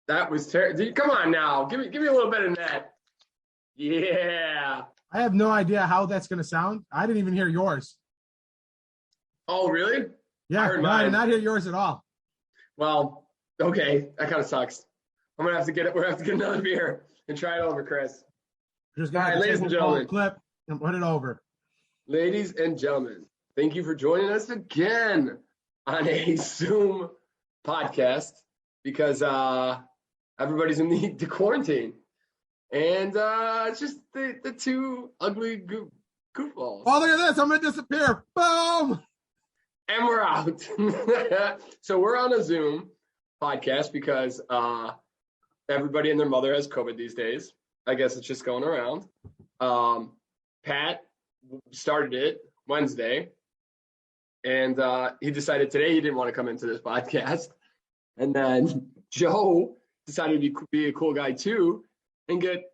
That was terrible. Come on now. Give me a little bit of that. Yeah. I have no idea how that's going to sound. I didn't even hear yours. Oh, really? Yeah, I did not hear yours at all. Well, okay. That kind of sucks. We're going to have to get another beer and try it over, Chris. All right, ladies and gentlemen. Clip and put it over. Ladies and gentlemen, thank you for joining us again on a Zoom podcast because everybody's in the quarantine. And it's just the two ugly goofballs. Oh, look at this. I'm going to disappear. Boom. And we're out. So we're on a Zoom podcast because everybody and their mother has COVID these days. I guess it's just going around. Pat started it Wednesday. And he decided today he didn't want to come into this podcast. And then Joe decided to be a cool guy too and get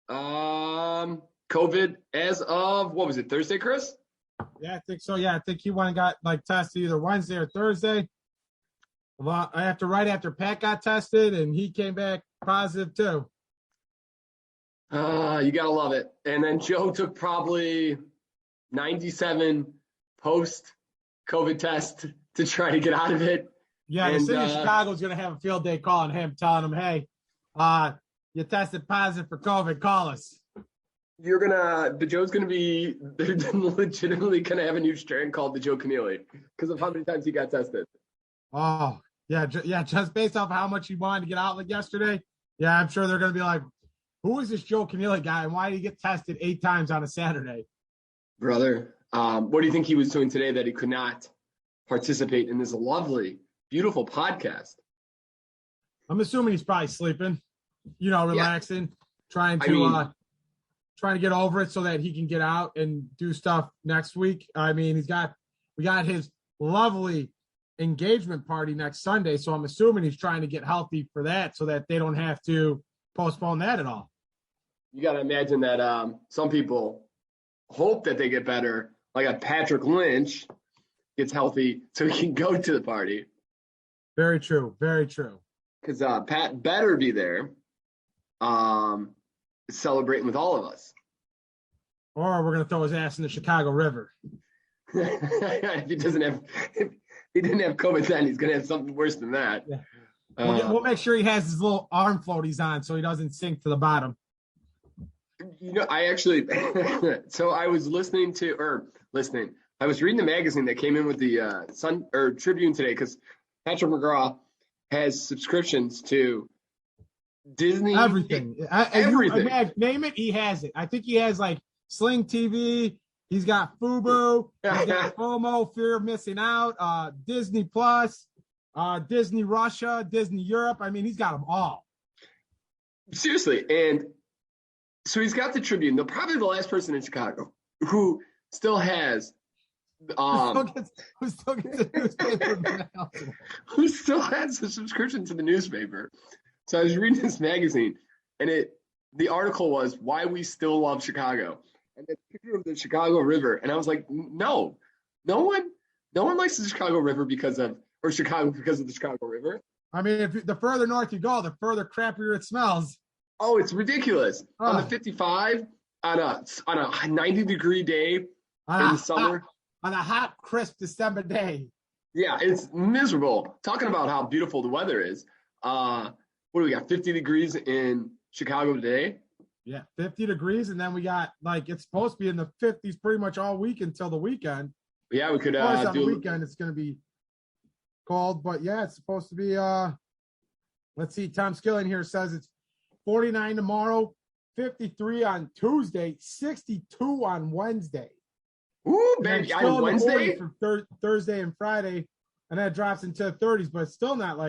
COVID as of, what was it, Thursday, Chris? Yeah, I think so. Yeah, I think he went and got tested either Wednesday or Thursday. Well, right after Pat got tested, and he came back positive too. You gotta love it. And then Joe took probably 97 post-COVID tests to try to get out of it. Yeah, the city of Chicago is going to have a field day calling him, telling him, hey, you tested positive for COVID, call us. Joe's going to be, they're legitimately going to have a new strain called the Joe Keneally because of how many times he got tested. Oh, yeah, just based off how much he wanted to get out yesterday. Yeah, I'm sure they're going to be like, who is this Joe Keneally guy and why did he get tested 8 times on a Saturday? Brother, what do you think he was doing today that he could not participate in this lovely, beautiful podcast? I'm assuming he's probably sleeping, relaxing, trying to get over it so that he can get out and do stuff next week. I mean, we got his lovely engagement party next Sunday, so I'm assuming he's trying to get healthy for that so that they don't have to postpone that at all. You got to imagine that some people hope that they get better, like a Patrick Lynch gets healthy so he can go to the party. Very true. Very true. Because Pat better be there celebrating with all of us. Or we're going to throw his ass in the Chicago River. If he didn't have COVID then, he's going to have something worse than that. Yeah. We'll make sure he has his little arm floaties on so he doesn't sink to the bottom. I actually, so I was I was reading the magazine that came in with the Sun or Tribune today because Patrick McGraw has subscriptions to Disney. Everything. Name it, he has it. I think he has Sling TV. He's got FUBU. He's got FOMO, Fear of Missing Out, Disney Plus, Disney Russia, Disney Europe. I mean, he's got them all. Seriously. And so he's got the Tribune. They're probably the last person in Chicago who still has who still gets a newspaper. Who still has a subscription to the newspaper. So I was reading this magazine, and the article was why we still love Chicago. And the picture of the Chicago River, and I was like, no one likes the Chicago River Chicago because of the Chicago River. I mean, if the further north you go, the further crappier it smells. Oh, it's ridiculous. On the 55, on a 90-degree day in the summer. On a hot, crisp December day. Yeah, it's miserable. Talking about how beautiful the weather is. What do we got, 50 degrees in Chicago today? Yeah, 50 degrees, and then we got, it's supposed to be in the 50s pretty much all week until the weekend. Yeah, we could on the weekend it's going to be cold, but yeah, it's supposed to be, let's see, Tom Skilling here says it's 49 tomorrow, 53 on Tuesday, 62 on Wednesday. Ooh, baby, on Wednesday? For Thursday and Friday, and then it drops into the 30s, but it's still not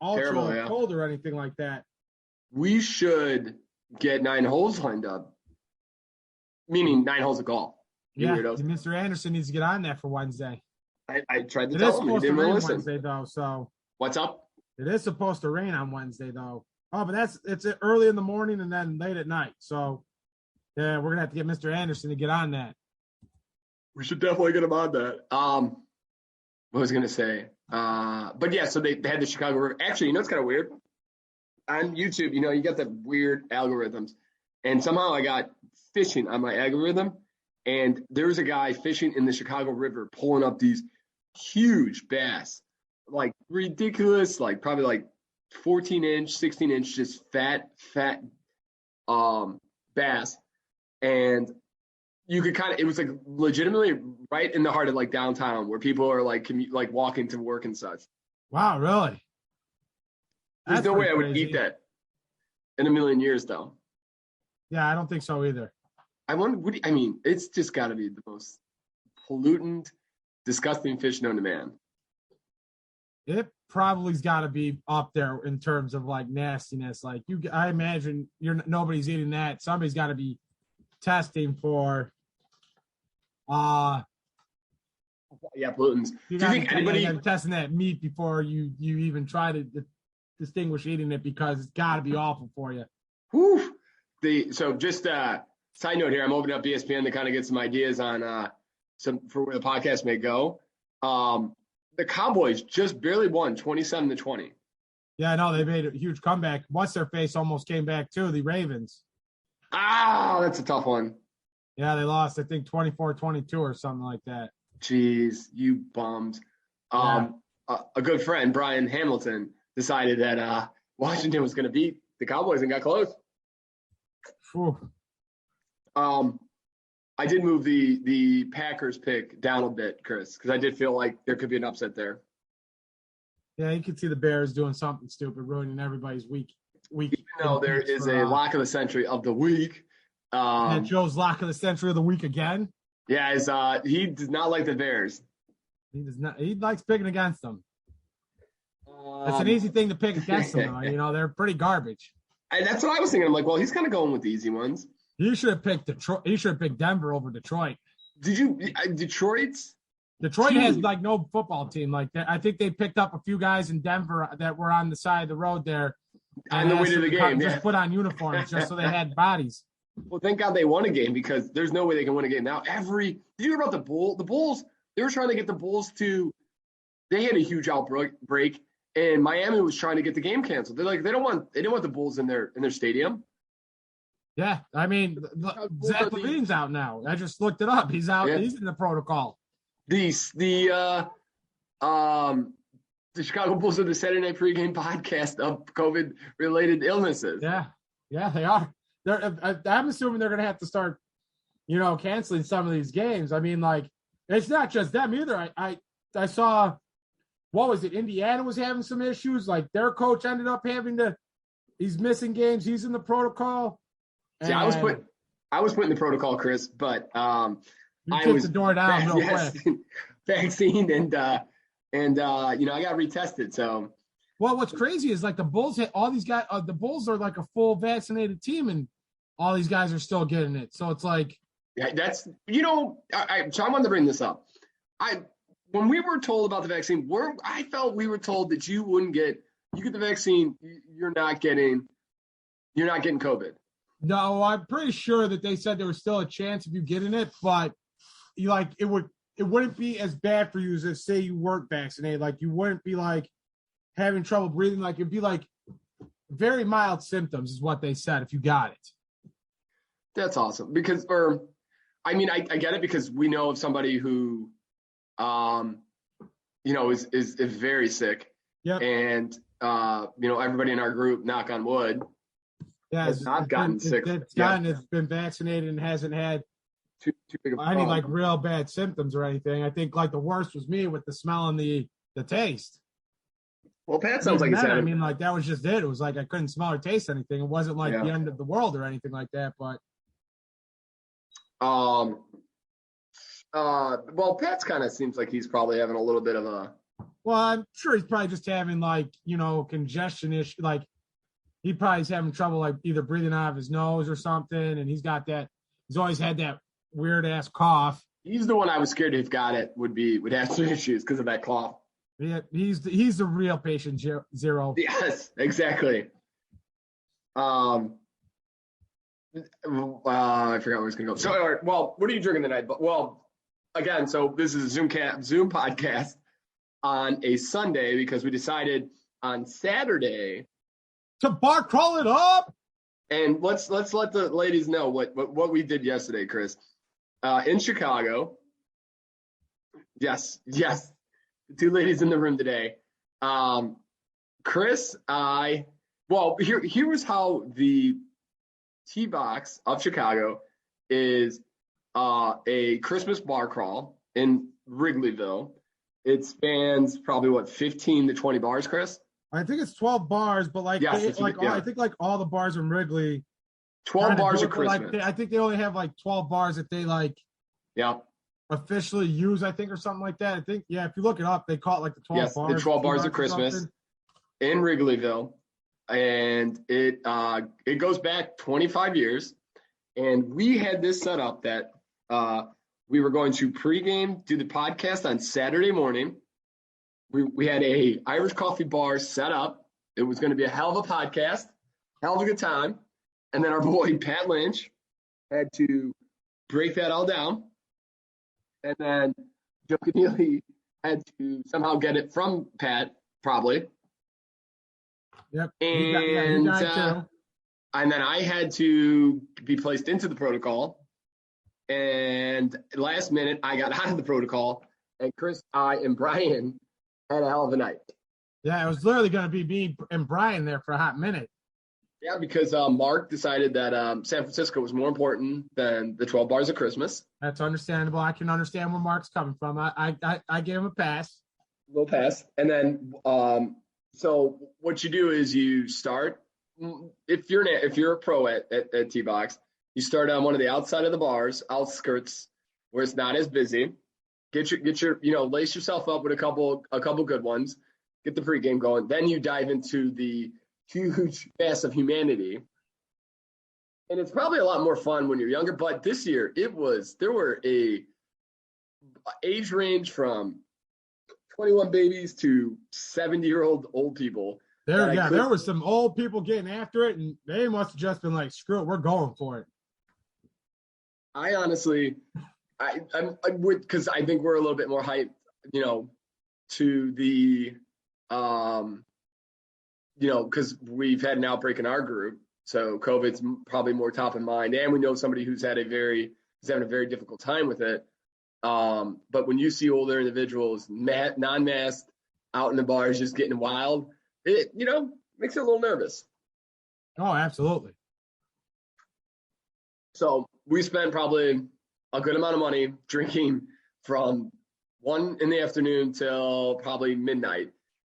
ultra cold or anything like that. We should get 9 holes lined up, meaning 9 holes of golf. Yeah, Mr. Anderson needs to get on that for Wednesday. I tried to tell him. He didn't listen. Wednesday, though, so. What's up? It is supposed to rain on Wednesday, though. Oh, but it's early in the morning and then late at night. So, yeah, we're going to have to get Mr. Anderson to get on that. We should definitely get him on that. What was I going to say? But, yeah, so they had the Chicago River. Actually, it's kind of weird. on YouTube, you got the weird algorithms, and somehow I got fishing on my algorithm, and there's a guy fishing in the Chicago River pulling up these huge bass, like ridiculous, like probably like 14-inch, 16-inch, just fat bass. And you could it was like legitimately right in the heart of like downtown where people are like walking to work and such. Wow, really? There's no way I would eat that in a million years, though. Yeah, I don't think so either. I wonder, it's just got to be the most pollutant, disgusting fish known to man. It probably's got to be up there in terms of like nastiness. Like I imagine nobody's eating that. Somebody's got to be testing for. Yeah, pollutants. Do you think anybody testing that meat before you even try to distinguish eating it, because it's got to be awful for you? Whew. So just side note here, I'm opening up ESPN to kind of get some ideas on for where the podcast may go. The Cowboys just barely won 27-20. Yeah, I know they made a huge comeback. What's their face almost came back too, the Ravens. That's a tough one. Yeah, they lost, I think 24-22 or something like that. Jeez, you bums. A good friend, Brian Hamilton, decided that Washington was going to beat the Cowboys and got close. Whew. I did move the Packers pick down a bit, Chris, because I did feel like there could be an upset there. Yeah, you can see the Bears doing something stupid, ruining everybody's week. Even though there is a lock of the century of the week. Joe's lock of the century of the week again. Yeah, he does not like the Bears. He does not. He likes picking against them. It's an easy thing to pick against them, though. They're pretty garbage. And that's what I was thinking. I'm like, well, he's kind of going with the easy ones. You should have picked Detroit. You should have picked Denver over Detroit. Did you? Detroit has like no football team like that. I think they picked up a few guys in Denver that were on the side of the road there. On the way to the game, just put on uniforms just so they had bodies. Well, thank God they won a game, because there's no way they can win a game now. Did you hear about the Bulls? The Bulls, they were trying to get the Bulls they had a huge outbreak, and Miami was trying to get the game canceled. They're like, they didn't want the Bulls in their stadium. Yeah, I mean, Zach LaVine's out now. I just looked it up. He's out. Yeah. He's in the protocol. The Chicago Bulls are the Saturday Night Pregame Podcast of COVID-related illnesses. Yeah, they are. I'm assuming they're going to have to start, canceling some of these games. I mean, like, it's not just them either. I saw, what was it? Indiana was having some issues. Like, their coach ended up he's missing games. He's in the protocol. See, I was putting the protocol, Chris, but you kicked the door down real quick. Vaccine and I got retested. So, well, what's crazy is like the Bulls had all these guys. The Bulls are like a full vaccinated team, and all these guys are still getting it. So it's like, yeah, that's so I wanted to bring this up. When we were told about the vaccine, I felt we were told that you get the vaccine, you're not getting COVID. No, I'm pretty sure that they said there was still a chance of you getting it, but it wouldn't be as bad for you as if, say, you weren't vaccinated. Like, you wouldn't be like having trouble breathing. Like, it'd be like very mild symptoms is what they said if you got it. That's awesome because, I get it because we know of somebody who, is very sick. Yeah. And everybody in our group, knock on wood, has not gotten sick. It's been vaccinated and hasn't had too big of a any like real bad symptoms or anything. I think like the worst was me with the smell and the taste. Well, Pat sounds like that that was just it. It was like I couldn't smell or taste anything. It wasn't like the end of the world or anything like that. But well, Pat's kind of seems like he's probably having a little bit of a. Well, I'm sure he's probably just having congestion issue. Like he probably is having trouble like either breathing out of his nose or something. And he's got that. He's always had that weird ass cough. He's the one I was scared if got it would have some issues because of that cough. Yeah, he's the real patient zero. Yes, exactly. I forgot where I was going to go. So, all right, well, what are you drinking tonight? Well, again, so this is a Zoom podcast on a Sunday because we decided on Saturday to bar crawl it up. And let's let the ladies know what we did yesterday, Chris. In Chicago. Yes. The two ladies in the room today. Chris, here was how the TBOX of Chicago is a Christmas bar crawl in Wrigleyville. It spans probably 15 to 20 bars, Chris? I think it's 12 bars, but I think like all the bars in Wrigley. 12 bars of Christmas. I think they only have like 12 bars that they officially use, I think, or something like that. I think, if you look it up, they call it like the 12 bars. The 12 bars of Christmas in Wrigleyville. And it goes back 25 years. And we had this set up that we were going to pregame, do the podcast on Saturday morning. We had a Irish coffee bar set up. It was going to be a hell of a podcast, hell of a good time. And then our boy Pat Lynch had to break that all down. And then Joe Keneally had to somehow get it from Pat, probably. Yep. And then I had to be placed into the protocol. And last minute, I got out of the protocol. And Chris, I, and Brian had a hell of a night. Yeah, it was literally going to be me and Brian there for a hot minute. Yeah, because Mark decided that San Francisco was more important than the 12 bars of Christmas. That's understandable. I can understand where Mark's coming from. I gave him a pass. A little pass. And then, so what you do is you start, if you're a pro at TBOX, you start on one of the outside of the bars, outskirts, where it's not as busy. Get your lace yourself up with a couple good ones. Get the pregame going. Then you dive into the huge mass of humanity. And it's probably a lot more fun when you're younger, but this year there were a age range from 21 babies to 70-year-old old people. There was some old people getting after it, and they must have just been like, screw it, we're going for it. I honestly, I would, because I think we're a little bit more hyped, to the, because we've had an outbreak in our group, so COVID's probably more top of mind, and we know somebody who's having a very difficult time with it. But when you see older individuals, non-masked, out in the bars, just getting wild, it makes you a little nervous. Oh, absolutely. So we spent probably a good amount of money drinking from 1 in the afternoon till probably midnight.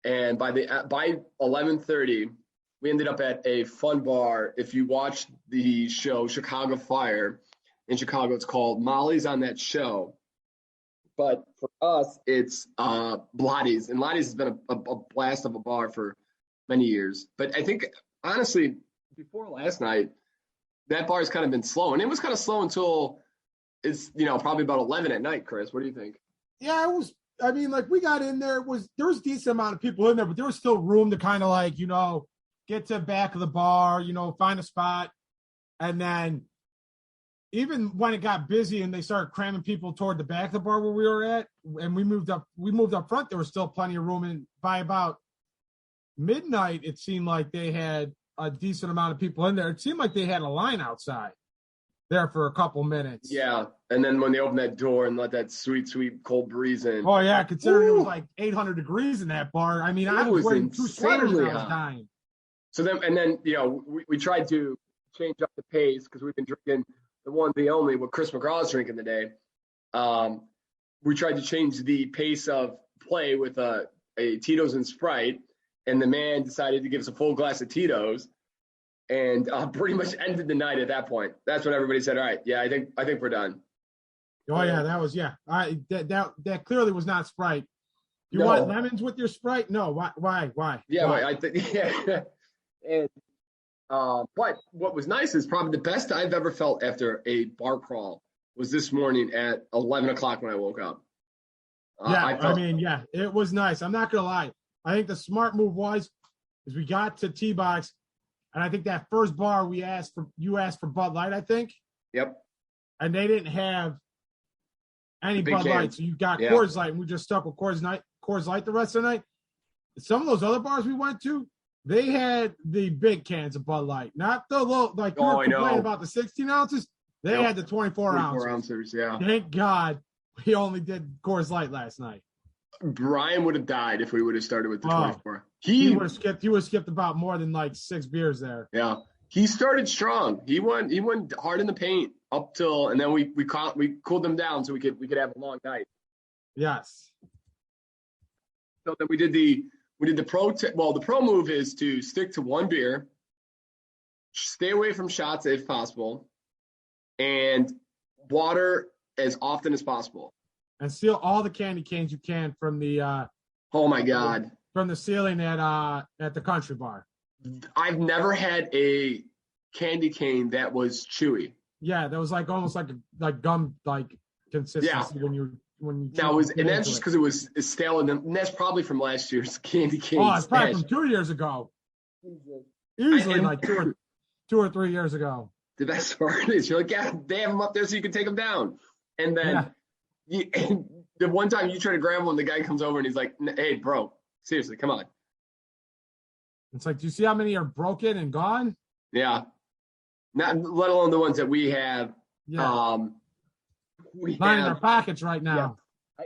And by 11:30, we ended up at a fun bar. If you watch the show Chicago Fire in Chicago, it's called Molly's on that show. But for us, it's Lottie's. And Lottie's has been a blast of a bar for many years. But I think, honestly, before last night, that bar's kind of been slow. And it was kind of slow until it's, probably about 11 at night, Chris. What do you think? Yeah, it was. I mean, we got in there. There was a decent amount of people in there, but there was still room to kind of get to the back of the bar, find a spot. And then even when it got busy and they started cramming people toward the back of the bar where we were at, and we moved up front, there was still plenty of room. And by about midnight, it seemed like they had a decent amount of people in there. It seemed like they had a line outside there for a couple minutes. Yeah. And then when they opened that door and let that sweet, sweet cold breeze in. Oh, yeah. Considering it was like 800 degrees in that bar. I mean, I was wearing 2 sweaters and I was dying. So then, we tried to change up the pace because we've been drinking the one, the only, what Chris McGraw's drinking today. We tried to change the pace of play with a Tito's and Sprite. And the man decided to give us a full glass of Tito's. And pretty much ended the night at that point. That's when everybody said, "All right, yeah, I think we're done." Oh yeah, that was that clearly was not Sprite. You want lemons with your Sprite? No, why? Yeah, why? I think yeah. And but what was nice is probably the best I've ever felt after a bar crawl was this morning at 11 o'clock when I woke up. It was nice. I'm not gonna lie. I think the smart move was we got to TBOX. And I think that first bar you asked for Bud Light, I think. Yep. And they didn't have any Bud Light, so you got Coors Light, and we just stuck with Coors Light the rest of the night. Some of those other bars we went to, They had the big cans of Bud Light, not the little, like you were complaining about the 16 ounces. They had the 24 ounces. Yeah. Thank God we only did Coors Light last night. Brian would have died if we would have started with the 24. He would have skipped about more than like 6 beers there. Yeah. He started strong. He went hard in the paint up till, and then we cooled them down so we could have a long night. Yes. So then we did the pro move is to stick to one beer, stay away from shots if possible, and water as often as possible. And steal all the candy canes you can from the oh my God. From the ceiling at the country bar. I've never had a candy cane that was chewy. Yeah, that was like almost like gum consistency when you now and that's just because it was stale, and that's probably from last year's candy cane. Oh, it's probably from 2 years ago. Easily like 2 or 3 years ago. The best part is you're like, yeah, they have them up there so you can take them down. And then the one time you try to grab one, the guy comes over and he's like, hey, bro, seriously, come on. It's like, do you see how many are broken and gone? Yeah. Not let alone the ones that we have. Yeah. We have in our pockets right now.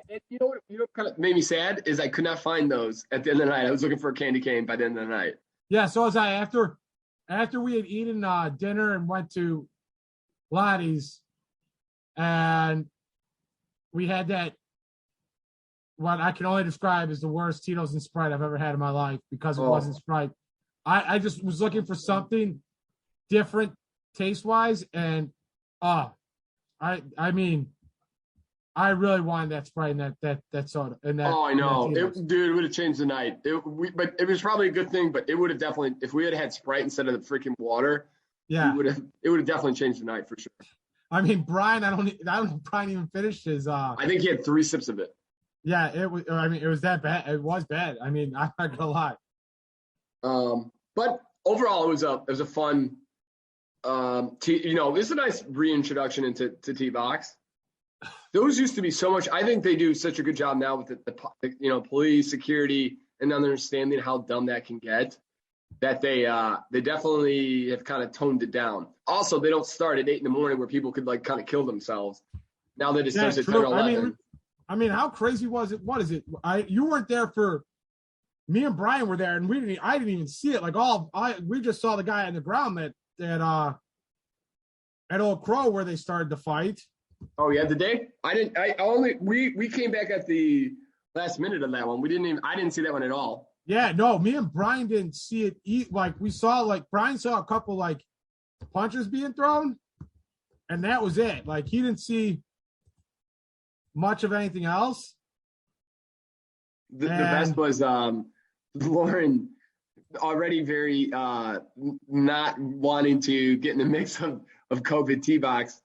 Yeah. You know what kind of made me sad is I could not find those at the end of the night. I was looking for a candy cane by the end of the night. Yeah, so was I. After we had eaten dinner and went to Lottie's, and we had that, what I can only describe as the worst Tito's and Sprite I've ever had in my life because it wasn't Sprite. I just was looking for something different taste-wise, and I mean, I really wanted that Sprite and that soda. And that, I know. It would have changed the night. But it was probably a good thing, but it would have definitely, if we had Sprite instead of the freaking water, it would have definitely changed the night for sure. I mean, Brian, I don't know if Brian even finished his. I think he had 3 sips of it. Yeah, it was. I mean, it was that bad. It was bad. I mean, I'm not gonna lie. But overall, it was a fun. It's a nice reintroduction into TBOX. Those used to be so much. I think they do such a good job now with the police, security, and understanding how dumb that can get. That they definitely have kind of toned it down. Also, they don't start at 8 a.m. where people could like kind of kill themselves. Now that it starts at 10 or 11. I mean, how crazy was it? What is it? You weren't there for. Me and Brian were there, and I didn't even see it. Like we just saw the guy on the ground at Old Crow where they started the fight. Oh yeah, the day we came back at the last minute of that one. I didn't see that one at all. Yeah, no, me and Brian didn't see it. Like we saw, like Brian saw a couple like punches being thrown, and that was it. Like he didn't see much of anything else. The best was Lauren, already very not wanting to get in the mix of COVID TBOX.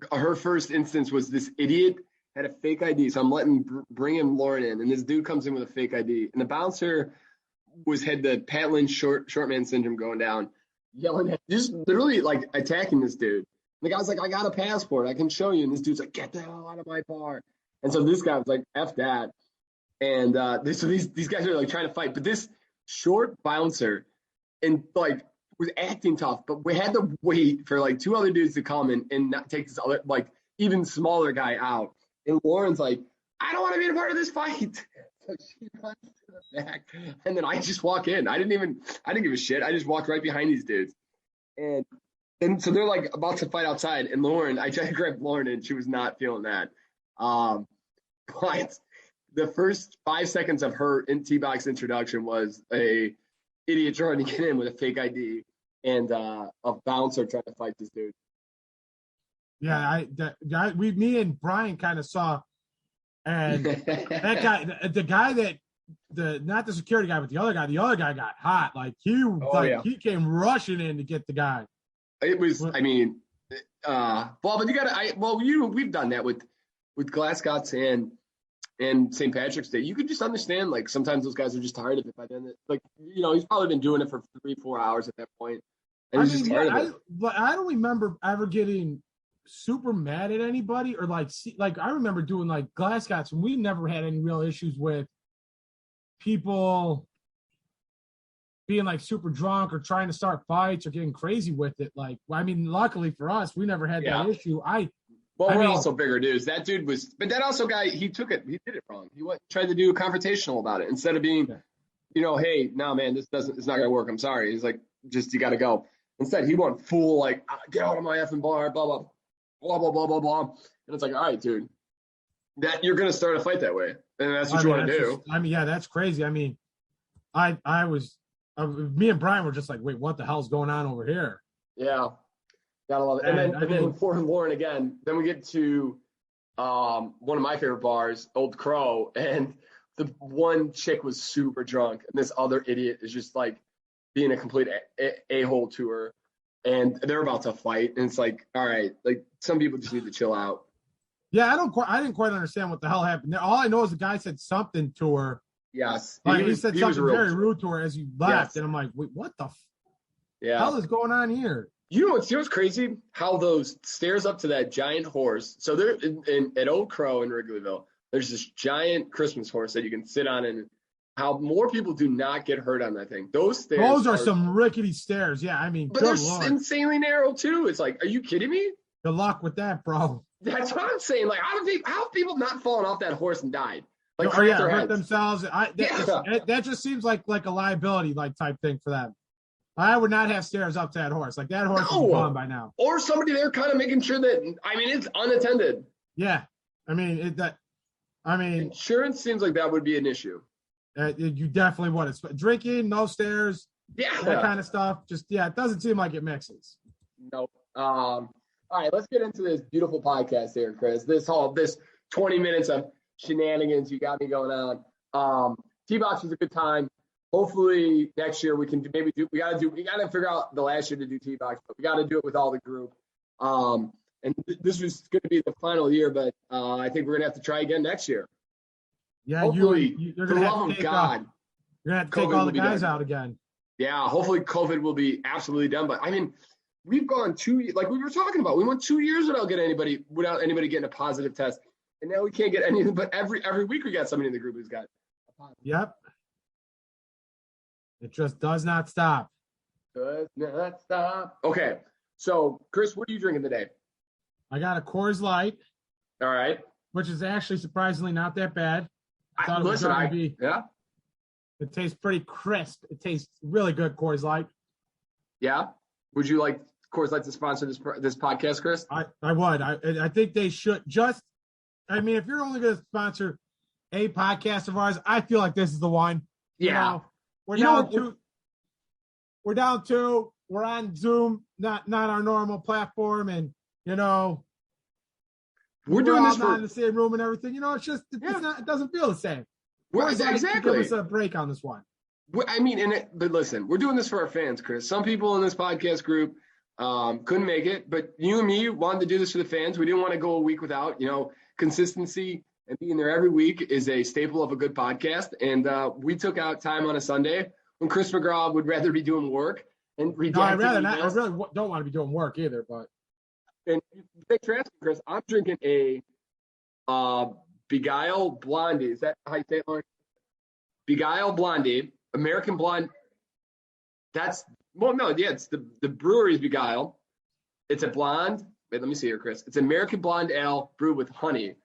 Her first instance was this idiot had a fake ID, so I'm bringing Lauren in, and this dude comes in with a fake ID, and the bouncer had the Pat Lynch short man syndrome going down, yelling at, just literally like attacking this dude. And the guy's like, I got a passport, I can show you, and this dude's like, get the hell out of my bar. And so this guy was like, F that. And so these guys are like trying to fight, but this short bouncer and like was acting tough, but we had to wait for like 2 other dudes to come and not take this other like even smaller guy out. And Lauren's like, I don't want to be a part of this fight. So she runs to the back, and then I just walk in. I didn't give a shit. I just walked right behind these dudes, and so they're like about to fight outside. And Lauren, I tried to grab Lauren, and she was not feeling that. But the first 5 seconds of her TBOX introduction was a idiot trying to get in with a fake ID and a bouncer trying to fight this dude. Yeah, me and Brian kind of saw, and that guy, the guy not the security guy, but the other guy got hot. Like he came rushing in to get the guy. It was, I mean, but you gotta, we've done that with Glasgow and St. Patrick's Day. You could just understand, like, sometimes those guys are just tired of it by then. Like, he's probably been doing it for 3-4 hours at that point. And he's just tired of it. But I don't remember ever getting super mad at anybody or like I remember doing like Glasgow, and we never had any real issues with people being like super drunk or trying to start fights or getting crazy with it. Like, I mean, luckily for us, we never had that issue. We're also bigger dudes. That dude was, but that also guy, he did it wrong. He tried to do a confrontational about it instead of being, hey, no, man, it's not going to work. I'm sorry. He's like, you got to go. Instead, he went full, like, get out of my effing bar, blah, blah, blah, blah, blah, blah, blah. And it's like, all right, dude, that you're going to start a fight that way. And that's what you want to do. That's crazy. I mean, me and Brian were just like, wait, what the hell's going on over here? Yeah. Gotta love it. And then for Lauren again, then we get to one of my favorite bars, Old Crow, and the one chick was super drunk, and this other idiot is just like being a complete a-hole to her, and they're about to fight, and it's like, all right, like some people just need to chill out. Yeah, I didn't quite understand what the hell happened. All I know is the guy said something to her. Yes. He said something very rude to her as he left, and I'm like, wait, what the hell is going on here? You know what's crazy? How those stairs up to that giant horse. So they're at Old Crow in Wrigleyville. There's this giant Christmas horse that you can sit on, and how more people do not get hurt on that thing. Those stairs. Those are some rickety stairs. Yeah, I mean, but they're insanely narrow too. It's like, are you kidding me? Good luck with that, bro. That's what I'm saying. Like, how have people not fallen off that horse and died? Like, hurt themselves. That just seems like a liability type thing for them. I would not have stairs up to that horse. Like, that horse is gone by now. Or somebody there kind of making sure that, it's unattended. Yeah. Insurance seems like that would be an issue. You definitely would. It's drinking, no stairs, that kind of stuff. Just, it doesn't seem like it mixes. Nope. All right, let's get into this beautiful podcast here, Chris. This 20 minutes of shenanigans you got me going on. TBOX was a good time. Hopefully next year we can we got to figure out the last year to do TBOX, but we got to do it with all the group. And this was going to be the final year, but I think we're going to have to try again next year. Yeah, hopefully, you're going to have to take God. You're going to have to take all the guys out again. Yeah, hopefully COVID will be absolutely done. But we've gone 2 years, like we were talking about. We went 2 years without anybody getting a positive test, and now we can't get anything. But every week we got somebody in the group who's got a positive. Yep. It just does not stop. Does not stop. Okay, so Chris, what are you drinking today? I got a Coors Light. All right. Which is actually surprisingly not that bad. Yeah. It tastes pretty crisp. It tastes really good, Coors Light. Yeah. Would you like Coors Light to sponsor this podcast, Chris? I would. I think they should if you're only going to sponsor a podcast of ours, I feel like this is the one. Yeah. We're down two. We're on Zoom, not our normal platform, and we're doing this in the same room and everything. It's just it doesn't feel the same. Exactly. Give us a break on this one. But listen, we're doing this for our fans, Chris. Some people in this podcast group couldn't make it, but you and me wanted to do this for the fans. We didn't want to go a week without. Consistency and being there every week is a staple of a good podcast. And we took out time on a Sunday when Chris McGraw would rather be doing work and reading. No, I really don't want to be doing work either. But thanks for asking, Chris. I'm drinking a Begyle Blondie. Is that how you say it, Lauren? Begyle Blondie, American Blonde. It's the brewery's Begyle. It's a blonde. Wait, let me see here, Chris. It's American Blonde Ale brewed with honey.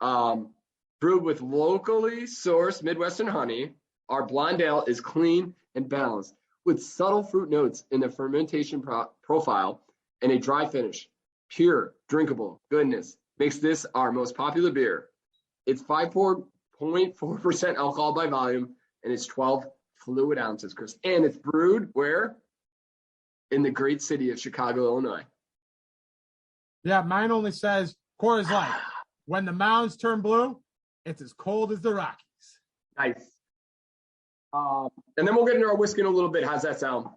Brewed with locally sourced Midwestern honey. Our blonde ale is clean and balanced with subtle fruit notes in the fermentation profile and a dry finish. Pure, drinkable goodness makes this our most popular beer. It's 5.4% alcohol by volume, and it's 12 fluid ounces, Chris. And it's brewed where? In the great city of Chicago, Illinois. Yeah, mine only says Coors Light. When the mountains turn blue, it's as cold as the Rockies. Nice. And then we'll get into our whiskey in a little bit. How's that sound?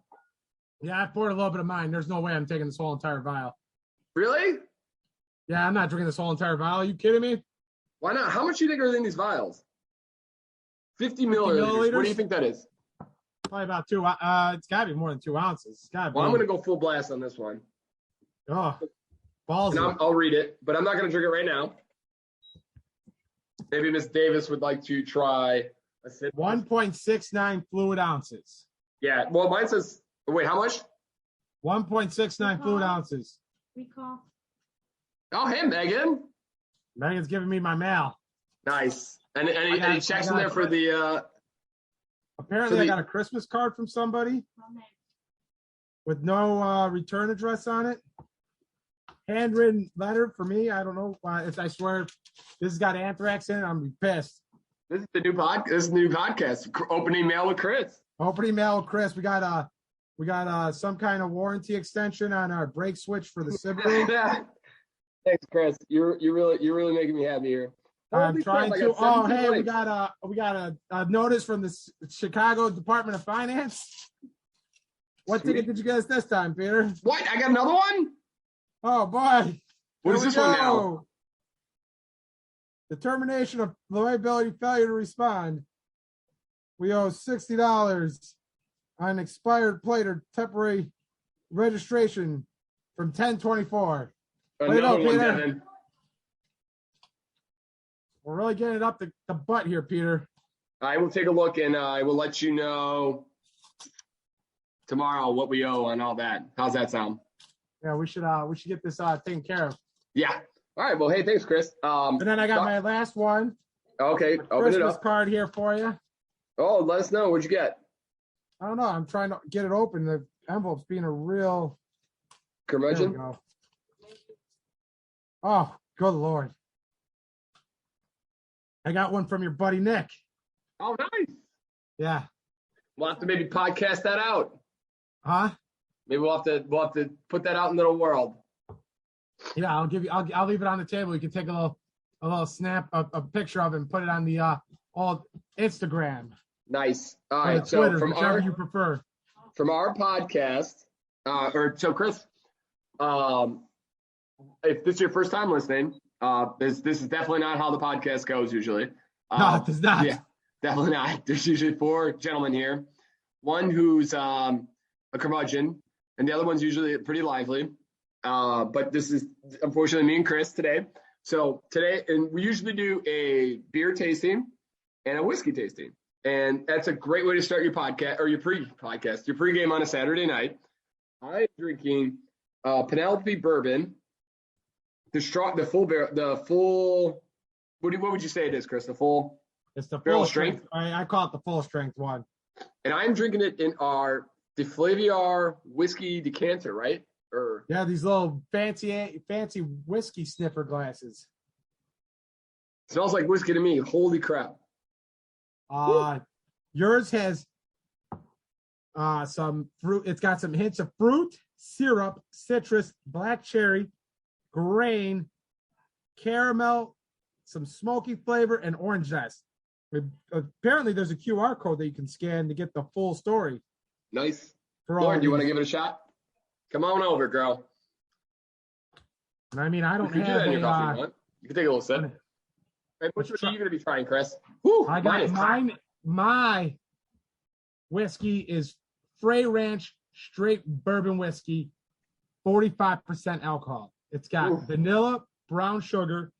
Yeah, I poured a little bit of mine. There's no way I'm taking this whole entire vial. Really? Yeah, I'm not drinking this whole entire vial. Are you kidding me? Why not? How much do you think are in these vials? 50 milliliters. What do you think that is? Probably about 2. It's got to be more than 2 ounces. It's gotta be. Well, I'm going to go full blast on this one. Oh, balls. I'll read it, but I'm not going to drink it right now. Maybe Miss Davis would like to try Acidity. 1.69 fluid ounces. Yeah. Well, mine says. Wait, how much? 1.69 fluid ounces. Recall. Oh, hey, Megan. Megan's giving me my mail. Nice. And any checks in there for the? Apparently, I got a Christmas card from somebody with no return address on it. Handwritten letter for me. I don't know. I swear, this has got anthrax in it. I'm pissed. This is the new podcast. This is the new podcast. Opening mail with Chris. Opening mail with Chris. We got some kind of warranty extension on our brake switch for the Subaru. Thanks, Chris. You're really making me happy here. I'm trying to. Oh, hey, we got a notice from the Chicago Department of Finance. What ticket did you get us this time, Peter? What? I got another one? Oh boy. What is this one now? Determination of liability failure to respond. We owe $60 on expired plate or temporary registration from 10/24. Another one, Devin. We're really getting it up the butt here, Peter. I will take a look and I will let you know tomorrow what we owe and all that. How's that sound? Yeah, we should get this taken care of. Yeah. All right. Well, hey, thanks, Chris. And then I got my last one. Okay, open it up. Card here for you. Oh, let us know. What'd you get? I don't know. I'm trying to get it open. The envelope's being a real curmudgeon. There we go. Oh, good Lord. I got one from your buddy Nick. Oh, nice. Yeah. We'll have to maybe podcast that out. Huh? Maybe we'll have to put that out in the world. Yeah, I'll leave it on the table. You can take a little snap, a picture of it and put it on the old Instagram. Nice. All right. So Twitter, from whichever you prefer. From our podcast, Chris, if this is your first time listening, this is definitely not how the podcast goes usually. No, it does not. Yeah, definitely not. There's usually 4 gentlemen here. One who's a curmudgeon, and the other one's usually pretty lively. But this is unfortunately me and Chris today. So today, and we usually do a beer tasting and a whiskey tasting. And that's a great way to start your podcast or your pregame on a Saturday night. I'm drinking Penelope Bourbon, the full. What would you say it is, Chris? It's the full barrel strength. I call it the full strength one. And I'm drinking it in our DeFlaviar whiskey decanter, right? Yeah, these little fancy whiskey sniffer glasses. Smells like whiskey to me. Holy crap. Yours has some fruit. It's got some hints of fruit, syrup, citrus, black cherry, grain, caramel, some smoky flavor, and orange zest. Apparently, there's a QR code that you can scan to get the full story. Nice. Lauren, do you want to give it a shot? Come on over, girl. And I mean, I don't have that in your coffee, you can take a little sip. Hey, which one are you going to be trying, Chris? Whew, I got my whiskey is Frey Ranch straight bourbon whiskey, 45% alcohol. It's got vanilla, brown sugar,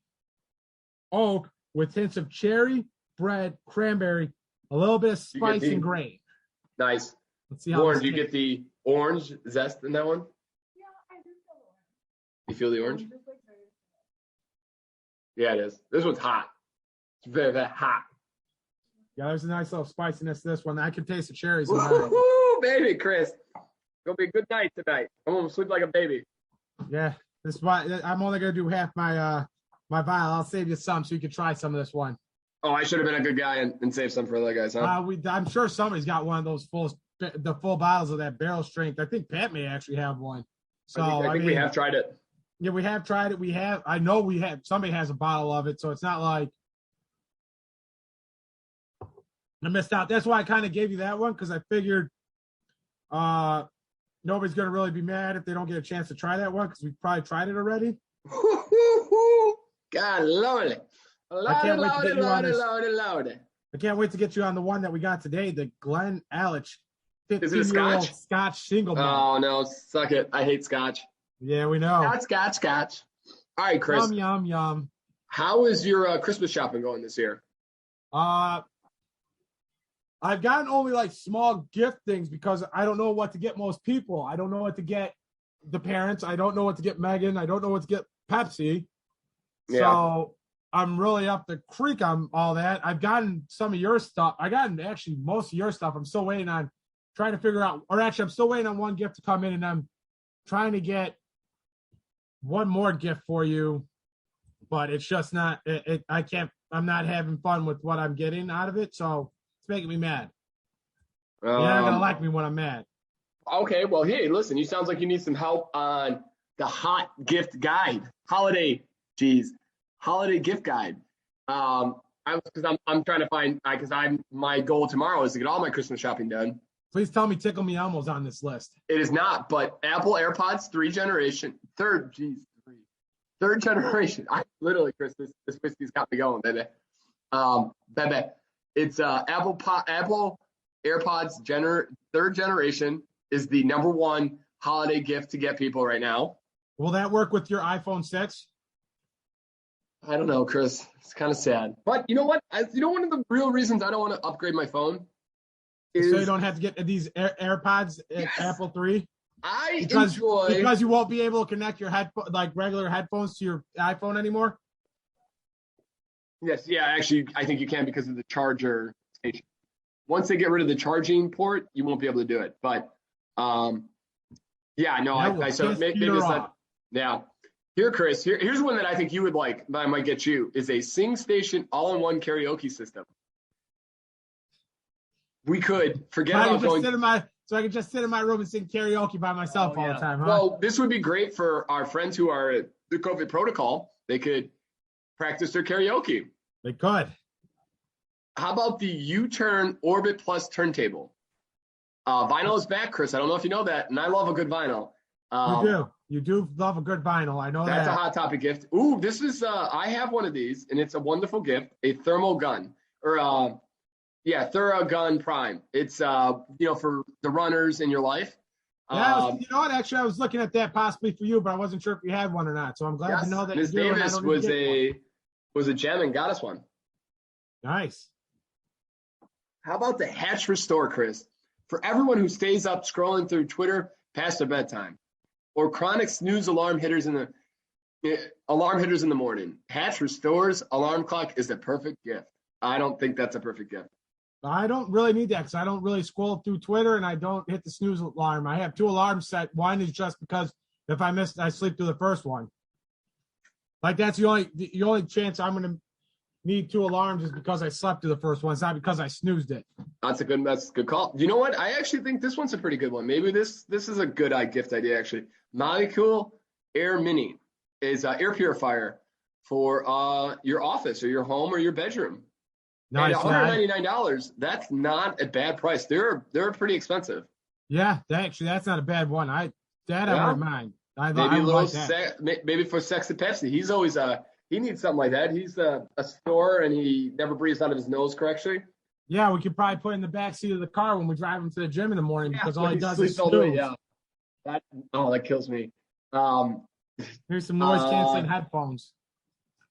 oak with hints of cherry, bread, cranberry, a little bit of spice and grain. Nice. Let's see how. Lauren, do you get the orange zest in that one? Yeah, I do feel the orange. You feel the orange? Yeah, it is. This one's hot. It's very, very hot. Yeah, there's a nice little spiciness to this one. I can taste the cherries. Woo, baby, Chris. It's going to be a good night tonight. I'm going to sleep like a baby. Yeah, this is why I'm only going to do half my my vial. I'll save you some so you can try some of this one. Oh, I should have been a good guy and save some for the other guys, huh? I'm sure somebody's got one of those full bottles of that barrel strength. I think Pat may actually have one. So I think we have tried it. Yeah, we have tried it. I know we have. Somebody has a bottle of it, so it's not like I missed out. That's why I kind of gave you that one, because I figured nobody's going to really be mad if they don't get a chance to try that one, because we've probably tried it already. God, Lordy. I can't wait to get you on the one that we got today, the Glen Allich 15-year-old Scotch single malt. Oh, no, suck it. I hate Scotch. Yeah, we know. Scotch. All right, Chris. Yum. How is your Christmas shopping going this year? I've gotten only like small gift things because I don't know what to get most people. I don't know what to get the parents. I don't know what to get Megan. I don't know what to get Pepsi. Yeah. So I'm really up the creek on all that. I've gotten some of your stuff. I gotten actually most of your stuff. I'm still waiting on trying to figure out, or actually I'm still waiting on one gift to come in, and I'm trying to get one more gift for you, but it's just not, I'm not having fun with what I'm getting out of it. So it's making me mad. You're not going to like me when I'm mad. Okay. Well, hey, listen, you sounds like you need some help on the hot gift guide, holiday gift guide. I'm trying to find, because my goal tomorrow is to get all my Christmas shopping done. Please tell me Tickle Me Elmo's on this list. It is not, but Apple AirPods third generation. Literally, Chris, this whiskey's got me going, baby. It's Apple AirPods third generation is the number one holiday gift to get people right now. Will that work with your iPhone 6? I don't know, Chris. It's kind of sad. But you know what? One of the real reasons I don't want to upgrade my phone is so you don't have to get these AirPods at Apple 3? Because you won't be able to connect your regular headphones to your iPhone anymore? Yes, yeah, actually, I think you can because of the charger station. Once they get rid of the charging port, you won't be able to do it. But, yeah, no, maybe it's not. Yeah. Here, Chris, here's one that I think you would like, that I might get you, is a Sing Station all-in-one karaoke system. We could forget about going. So I could just sit in my room and sing karaoke by myself all the time, huh? Well, this would be great for our friends who are at the COVID protocol. They could practice their karaoke. They could. How about the U-Turn Orbit Plus turntable? Vinyl is back, Chris. I don't know if you know that, and I love a good vinyl. You do love a good vinyl. I know that. That's a Hot Topic gift. Ooh, this is, I have one of these, and it's a wonderful gift, a thermal gun. Theragun Prime. It's, for the runners in your life. Yeah, you know what? Actually, I was looking at that possibly for you, but I wasn't sure if you had one or not. So I'm glad to know that Ms. Davis was a gem and got us one. Nice. How about the Hatch Restore, Chris? For everyone who stays up scrolling through Twitter past their bedtime, or chronic snooze alarm hitters in the morning, Hatch Restore's alarm clock is the perfect gift. I don't think that's a perfect gift. I don't really need that because I don't really scroll through Twitter and I don't hit the snooze alarm. I have 2 alarms set. One is just because if I miss, I sleep through the first one. Like that's the only chance I'm going to need 2 alarms is because I slept through the first one. It's not because I snoozed it. That's a good call. You know what? I actually think this one's a pretty good one. Maybe this is a good gift idea actually. Molecule Air Mini is an air purifier for your office or your home or your bedroom. Nice. And $199, that's not a bad price. They're pretty expensive. Yeah, that's not a bad one. I wouldn't mind. Maybe for Sexy Pepsi. He's always he needs something like that. He's a snorer and he never breathes out of his nose correctly. Yeah, we could probably put in the back seat of the car when we drive him to the gym in the morning because all he does is snooze. Yeah. That kills me. Here's some noise canceling headphones.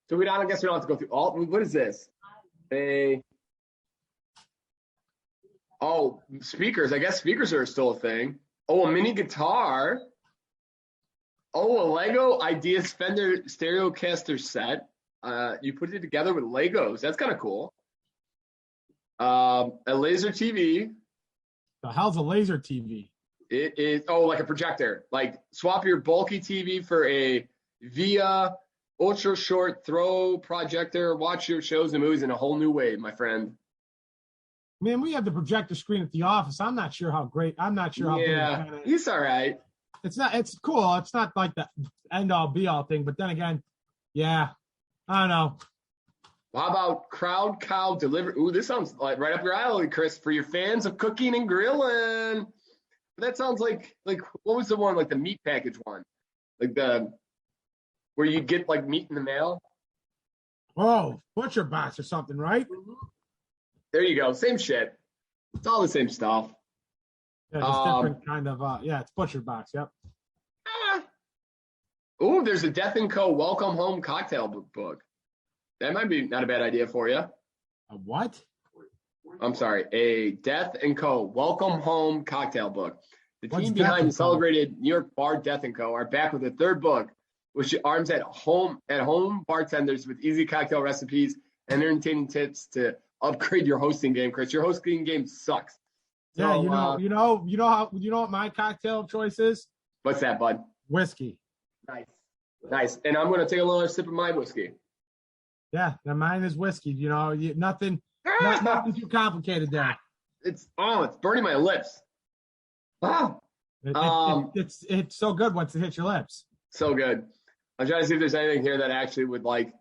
So I guess we don't have to go through all. What is this? Speakers. I guess speakers are still a thing. A mini guitar. A Lego Ideas Fender Stereocaster set. You put it together with Legos. That's kind of cool. A laser TV. The hell's a laser TV? It is, like a projector. Like swap your bulky TV for a Via ultra short throw projector. Watch your shows and movies in a whole new way, my friend. Man, we have the projector screen at the office. I'm not sure how great. I'm not sure how big. It's all right. It's cool. It's not like the end all be all thing. But then again, I don't know. How about Crowd Cow Delivery? Ooh, this sounds like right up your alley, Chris. For your fans of cooking and grilling. That sounds like what was the one, like the meat package one? Like where you get like meat in the mail? Oh, Butcher Box or something, right? There you go. Same shit. It's all the same stuff. Yeah, just different kind of, it's Butcher Box, yep. Ooh, there's a Death & Co. Welcome Home cocktail book. That might be not a bad idea for you. A what? a Death & Co. Welcome Home cocktail book. The What's team Death behind the & Co.? celebrated New York bar Death & Co. are back with a third book, which arms at home bartenders with easy cocktail recipes and entertaining tips to upgrade your hosting game, Chris. Your hosting game sucks. Yeah, So, you know what my cocktail choice is? What's that, bud? Whiskey. Nice. And I'm going to take a little sip of my whiskey. Yeah, now mine is whiskey. Nothing too complicated there. It's burning my lips. Wow. It's so good once it hits your lips. So good. I'm trying to see if there's anything here that actually would like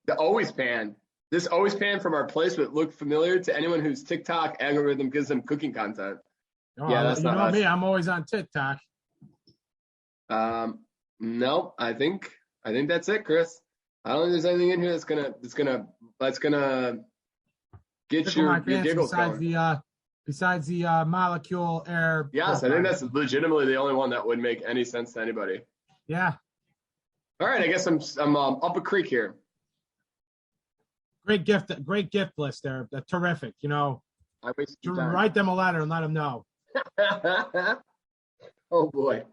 the always pan. This always pan from our place would look familiar to anyone whose TikTok algorithm gives them cooking content. Oh, Yeah, that's not us. me. I'm always on TikTok. No, I think that's it, Chris. I don't think there's anything in here that's gonna get your giggles going. Besides the molecule air. Yes, I think that's legitimately the only one that would make any sense to anybody. Yeah. All right, I guess I'm up a creek here. Great gift list there. That's terrific. I wasted your time. Write them a letter and let them know. Oh boy.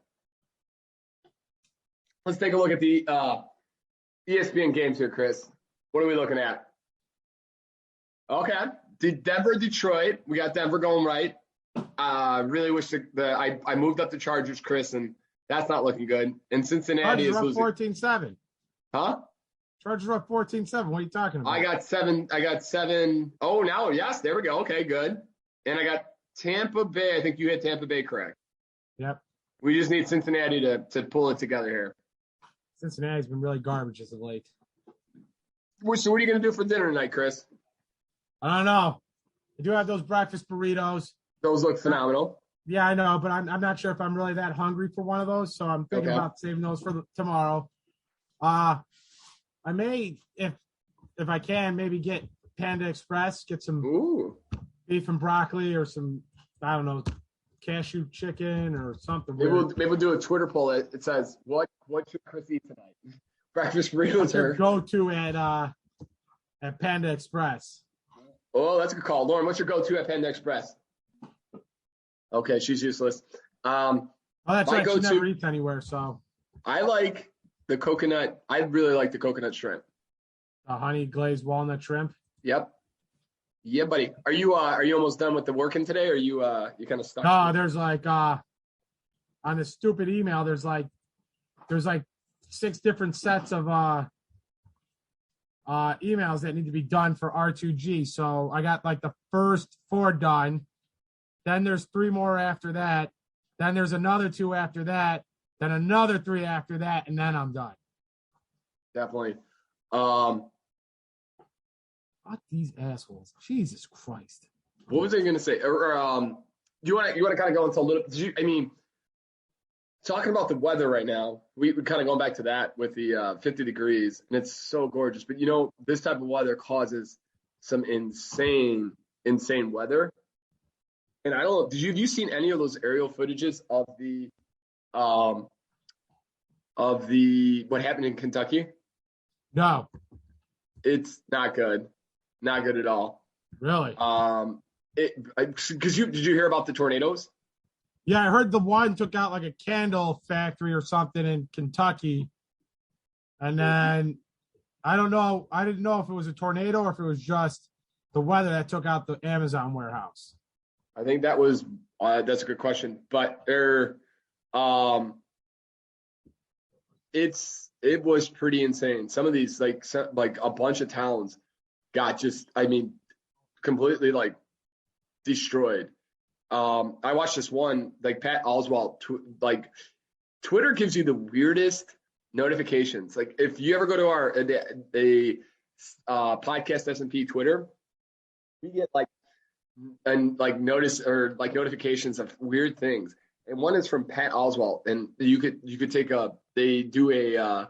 Let's take a look at the ESPN games here, Chris. What are we looking at? Okay. Denver, Detroit. We got Denver going right. Really wish I moved up the Chargers, Chris, and that's not looking good. And Cincinnati is losing. 14-7. Huh? Chargers are up 14-7. What are you talking about? I got seven. Oh, now, yes, there we go. Okay, good. And I got Tampa Bay. I think you hit Tampa Bay correct. Yep. We just need Cincinnati to pull it together here. Cincinnati's been really garbage as of late. So what are you going to do for dinner tonight, Chris? I don't know. I do have those breakfast burritos. Those look phenomenal. Yeah, I know, but I'm not sure if I'm really that hungry for one of those, so I'm thinking about saving those for tomorrow. I may, if I can, maybe get Panda Express, get some beef and broccoli or some, I don't know, cashew chicken or something. Maybe we'll do a Twitter poll. It says, what should Chris eat tonight? Breakfast burritos are go-to at Panda Express. Oh, that's a good call. Lauren, what's your go-to at Panda Express? Okay, she's useless. That's right. She never eats anywhere, so. I like the coconut. I really like the coconut shrimp. Honey glazed walnut shrimp. Yep. Yeah, buddy. Are you almost done with the working today, or you kind of stuck? No, there's like on the stupid email. There's like 6 different sets of emails that need to be done for R2G. So I got like the first 4 done. Then there's 3 more after that. Then there's another 2 after that. Then another 3 after that, and then I'm done. Definitely. Fuck these assholes. Jesus Christ. What was I going to say? You want to kind of go into a little. Talking about the weather right now, we kind of going back to that with the 50 degrees, and it's so gorgeous. But this type of weather causes some insane weather. And I don't know. Have you seen any of those aerial footages of what happened in Kentucky? No. It's not good. Not good at all. Really? Did you hear about the tornadoes? Yeah, I heard the one took out like a candle factory or something in Kentucky. And then I don't know. I didn't know if it was a tornado or if it was just the weather that took out the Amazon warehouse. I think that's a good question. But it was pretty insane. Some of these like a bunch of towns got completely like destroyed. I watched this one, like Pat Oswalt, Twitter gives you the weirdest notifications. Like if you ever go to our podcast S&P Twitter, we get notifications of weird things. And one is from Pat Oswalt, and you could take they do a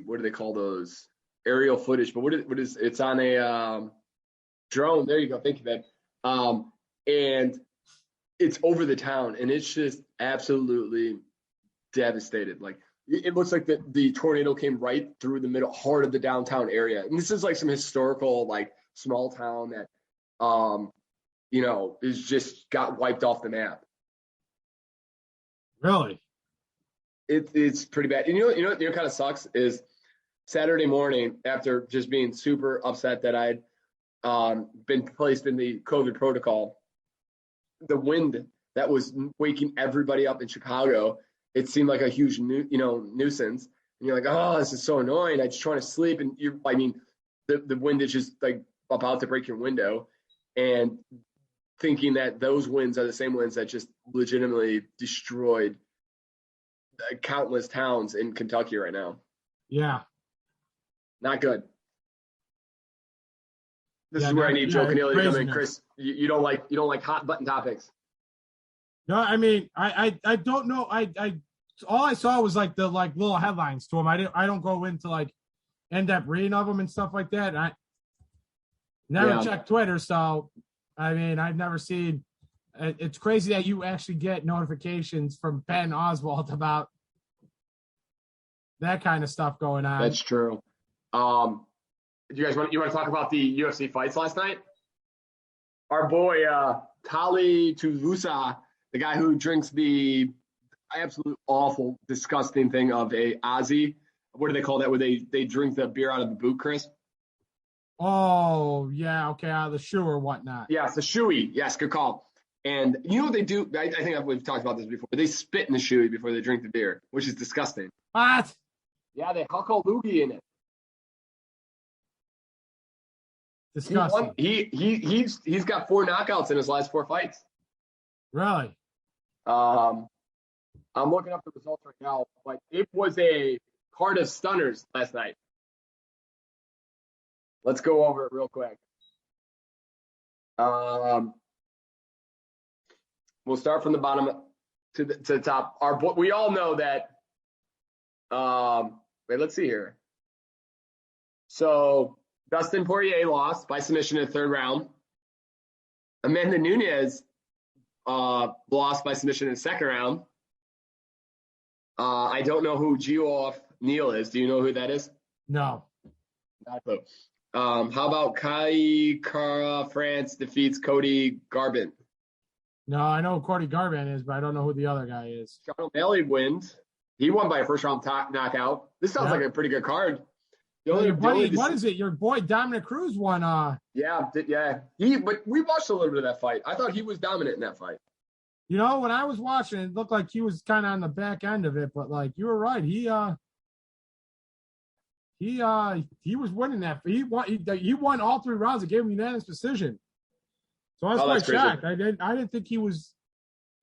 what do they call those? Aerial footage, but what is it's on a drone. There you go. Thank you, babe. And it's over the town, and it's just absolutely devastated. Like it looks like the tornado came right through the heart of the downtown area. And this is like some historical small town that, is just got wiped off the map. Really? It's pretty bad. And you know what kind of sucks is Saturday morning, after just being super upset that I'd been placed in the COVID protocol, the wind that was waking everybody up in Chicago, it seemed like a huge nuisance. And you're like, oh, this is so annoying. I just trying to sleep, and the wind is just like about to break your window, and thinking that those winds are the same winds that just legitimately destroyed countless towns in Kentucky right now. Yeah. Not good. This is where I need Joe Canelli to come in. Chris, you don't like hot button topics. No, I mean, I don't know. I all I saw was like the little headlines to them. I don't go into like end up reading of them and stuff like that. I never checked Twitter, so I mean, I've never seen. It's crazy that you actually get notifications from Ben Oswald about that kind of stuff going on. That's true. You want to talk about the UFC fights last night? Our boy Tali Tuvusa, the guy who drinks the absolute awful, disgusting thing of a Aussie. What do they call that? Where they drink the beer out of the boot, Chris? Oh yeah, okay, out of the shoe or whatnot. Yeah, it's the shoey. Yes, good call. And you know what they do? I think we've talked about this before. They spit in the shoey before they drink the beer, which is disgusting. What? Yeah, they huck a loogie in it. Disgusting. He's got 4 knockouts in his last 4 fights. Really? I'm looking up the results right now, but it was a card of stunners last night. Let's go over it real quick. We'll start from the bottom to the top. We all know that. Let's see here. So Dustin Poirier lost by submission in the 3rd round. Amanda Nunes lost by submission in the 2nd round. I don't know who Geoff Neal is. Do you know who that is? No. Not a clue. How about Kai Kara France defeats Cody Garbrandt? No, I know who Cody Garbrandt is, but I don't know who the other guy is. Sean O'Malley wins. He won by a 1st-round knockout. This sounds like a pretty good card. What is it? Your boy Dominic Cruz won. Yeah. But we watched a little bit of that fight. I thought he was dominant in that fight. You know, when I was watching, it looked like he was kind of on the back end of it. But like you were right, he was winning that. He won all 3 rounds. It gave him unanimous decision. So I was quite shocked. I didn't think he was.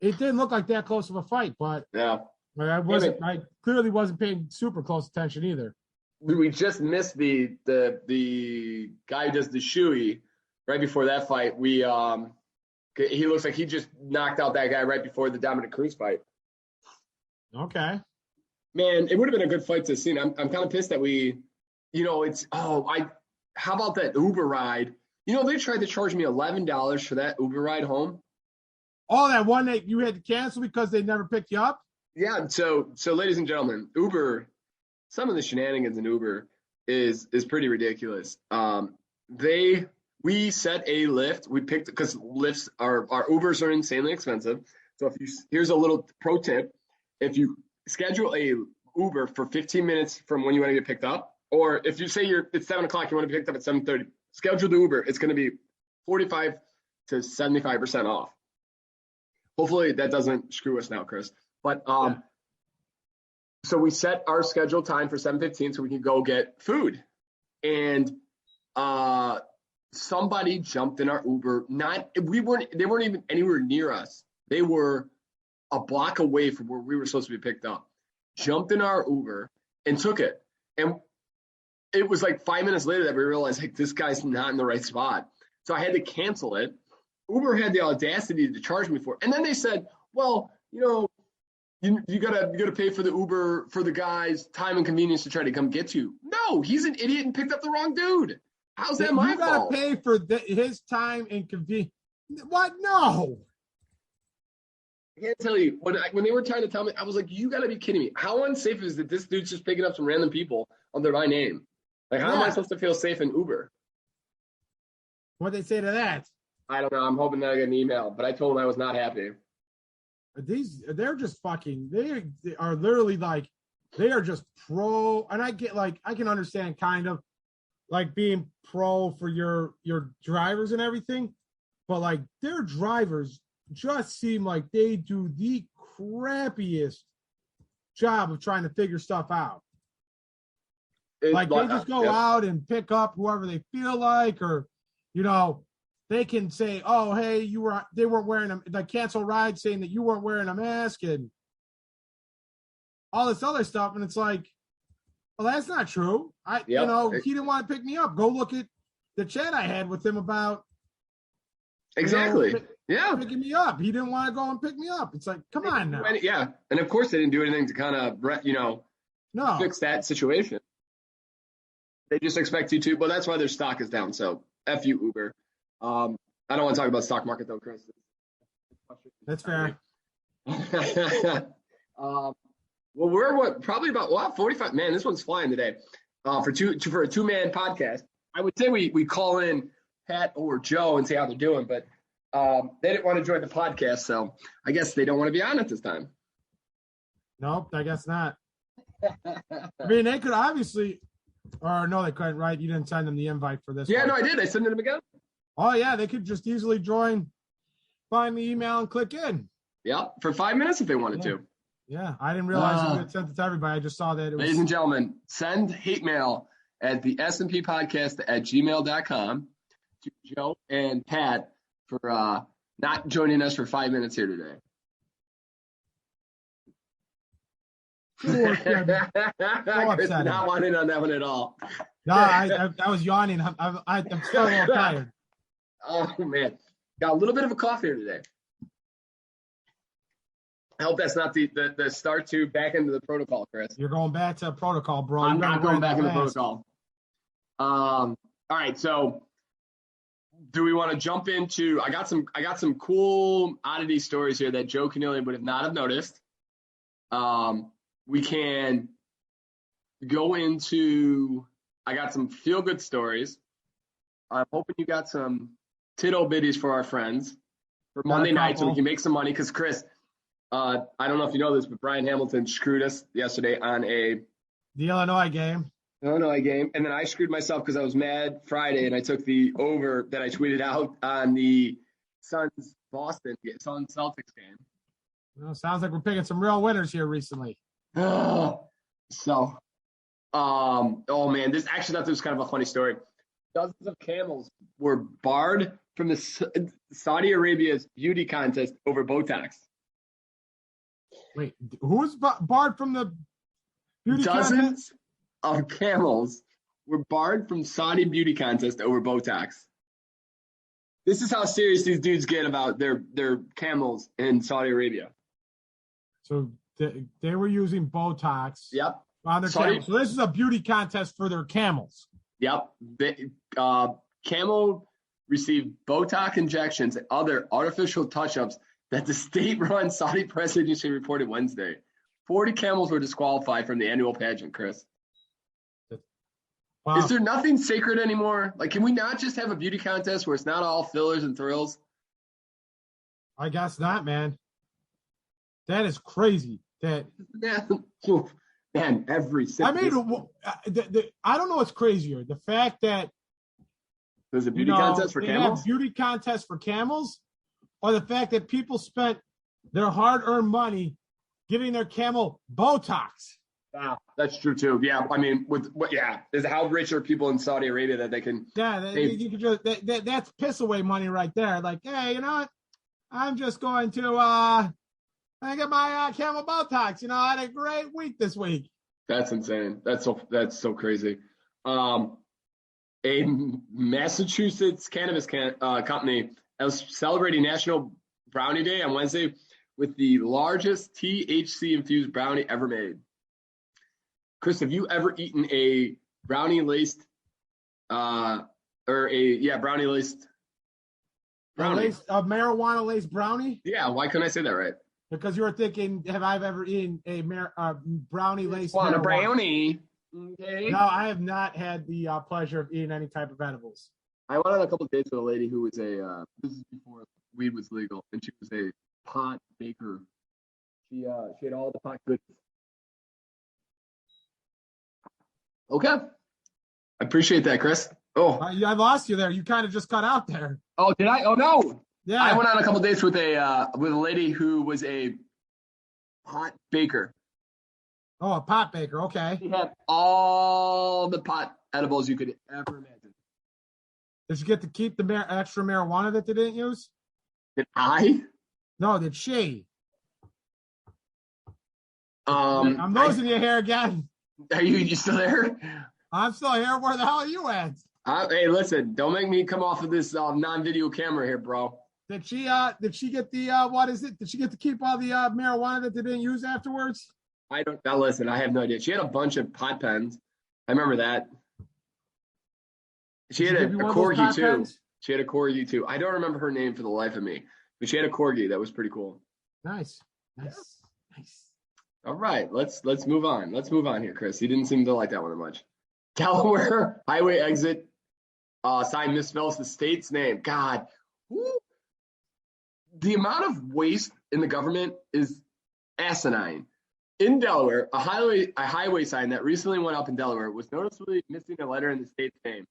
It didn't look like that close of a fight, but yeah, I clearly wasn't paying super close attention either. We just missed the guy who does the shoey right before that fight. He looks like he just knocked out that guy right before the Dominic Cruz fight. Okay. Man, it would have been a good fight to see. I'm kind of pissed that how about that Uber ride? They tried to charge me $11 for that Uber ride home. Oh, that one that you had to cancel because they never picked you up? Yeah. So ladies and gentlemen, Uber, some of the shenanigans in Uber is pretty ridiculous. We set a Lyft. We picked because Lyfts our Ubers are insanely expensive. So here's a little pro tip: if you schedule a Uber for 15 minutes from when you want to get picked up, or if you say it's 7 o'clock, you want to be picked up at 7:30, schedule the Uber. It's going to be 45 to 75% off. Hopefully that doesn't screw us now, Chris. But so we set our scheduled time for 7:15 so we can go get food, and somebody jumped in our Uber. They weren't even anywhere near us. They were a block away from where we were supposed to be picked up. Jumped in our Uber and took it. And it was like 5 minutes later that we realized, like, this guy's not in the right spot. So I had to cancel it. Uber had the audacity to charge me for it. And then they said, well, you gotta pay for the Uber for the guy's time and convenience to try to come get you. No, he's an idiot and picked up the wrong dude. How's that my fault? You gotta pay for his time and convenience. What? No. I can't tell you. When they were trying to tell me, I was like, you gotta be kidding me. How unsafe is it this dude's just picking up some random people under my name? Like, how am I supposed to feel safe in Uber? What'd they say to that? I don't know. I'm hoping that I get an email, but I told them I was not happy. They're just fucking, they are literally like, they are just pro. And I get like, I can understand kind of like being pro for your drivers and everything, but like their drivers just seem like they do the crappiest job of trying to figure stuff out. Like they just go out and pick up whoever they feel like, or, you know, they can say, oh, hey, they weren't wearing them, like cancel ride saying that you weren't wearing a mask and all this other stuff. And it's like, well, that's not true. You know, he didn't want to pick me up. Go look at the chat I had with him about exactly. Picking me up. He didn't want to go and pick me up. It's like, come on now. Yeah. And of course they didn't do anything to kind of, fix that situation. They just expect you to, but that's why their stock is down. So F you, Uber. I don't want to talk about stock market though, Chris. That's fair. Well, we're probably about 45. Man, this one's flying today. For a two-man podcast. I would say we call in Pat or Joe and see how they're doing, but they didn't want to join the podcast, so I guess they don't want to be on it this time. Nope, I guess not. I mean, they could obviously, or no, they couldn't, right? You didn't send them the invite for this. Yeah, one. No, I did. I sent them again. Oh, yeah, they could just easily join, find the email, and click in. Yeah, for 5 minutes if they wanted to. Yeah, I didn't realize it sent it to everybody. I just saw that it was. Ladies and gentlemen, send hate mail at the S&P podcast at gmail.com to Joe and Pat for not joining us for 5 minutes here today. Chris not wanting on that one at all. No, I was yawning. I'm still a little tired. Oh, man. Got a little bit of a cough here today. I hope that's not the start to back into the protocol, Chris. You're going back to protocol, bro. I'm not going back into protocol. All right, so do we want to jump into? I got some cool oddity stories here that Joe Canilli would not have noticed. We can go into. I got some feel good stories. I'm hoping you got some Tig Ol Bitties for our friends for Monday night, so we can make some money. Because Chris, I don't know if you know this, but Brian Hamilton screwed us yesterday on the Illinois game. And then I screwed myself because I was mad Friday, and I took the over that I tweeted out on the Suns Celtics game. Well, sounds like we're picking some real winners here recently. Oh man, this actually thought this was kind of a funny story. Dozens of camels were barred from the Saudi Arabia's beauty contest over Botox. Wait, who's barred from the beauty contest? Dozens of camels were barred from Saudi beauty contest over Botox. This is how serious these dudes get about their camels in Saudi Arabia. So they were using Botox. Yep. On their camels. So this is a beauty contest for their camels. Yep. Camel received Botox injections and other artificial touch-ups that the state-run Saudi press agency reported Wednesday. 40 camels were disqualified from the annual pageant, Chris. Wow. Is there nothing sacred anymore? Like, can we not just have a beauty contest where it's not all fillers and thrills? I guess not, man. That is crazy. Man, every single. I don't know what's crazier. The fact that there's a beauty contest for camels? Have beauty contest for camels, or the fact that people spent their hard-earned money giving their camel Botox. Wow, that's true too. Yeah, I mean, is how rich are people in Saudi Arabia that they can? Yeah, you can just that's piss away money right there. Like, hey, you know what? I'm just going to I get my camel Botox. I had a great week this week. That's insane. That's so crazy. A Massachusetts cannabis company was celebrating National Brownie Day on Wednesday with the largest THC-infused brownie ever made. Chris, have you ever eaten a brownie-laced brownie? A marijuana-laced brownie? Yeah, why couldn't I say that right? Because you were thinking, have I ever eaten a brownie-laced marijuana? A brownie. Okay. No, I have not had the pleasure of eating any type of edibles. I went on a couple of dates with a lady who was this is before weed was legal, and she was a pot baker. She had all the pot goodies. Okay. I appreciate that, Chris. Oh, I lost you there. You kind of just cut out there. oh, did I? Oh no. Yeah. I went on a couple of dates with a lady who was a pot baker. Oh, a pot baker. Okay. She had all the pot edibles you could ever imagine. Did you get to keep the extra marijuana that they didn't use? Did I? No, did she? I'm losing you here again. Are you still there? I'm still here. Where the hell are you at? Hey, listen, don't make me come off of this non-video camera here, bro. Did she get the what is it? Did she get to keep all the marijuana that they didn't use afterwards? Now listen, I have no idea. She had a bunch of pot pens. I remember that. She had a corgi too. Pens? She had a corgi too. I don't remember her name for the life of me, but she had a corgi that was pretty cool. Nice. All right, let's move on. Let's move on here, Chris. You didn't seem to like that one much. Delaware highway exit sign misspells the state's name. God, the amount of waste in the government is asinine. In Delaware, a highway sign that recently went up in Delaware was noticeably missing a letter in the state's name.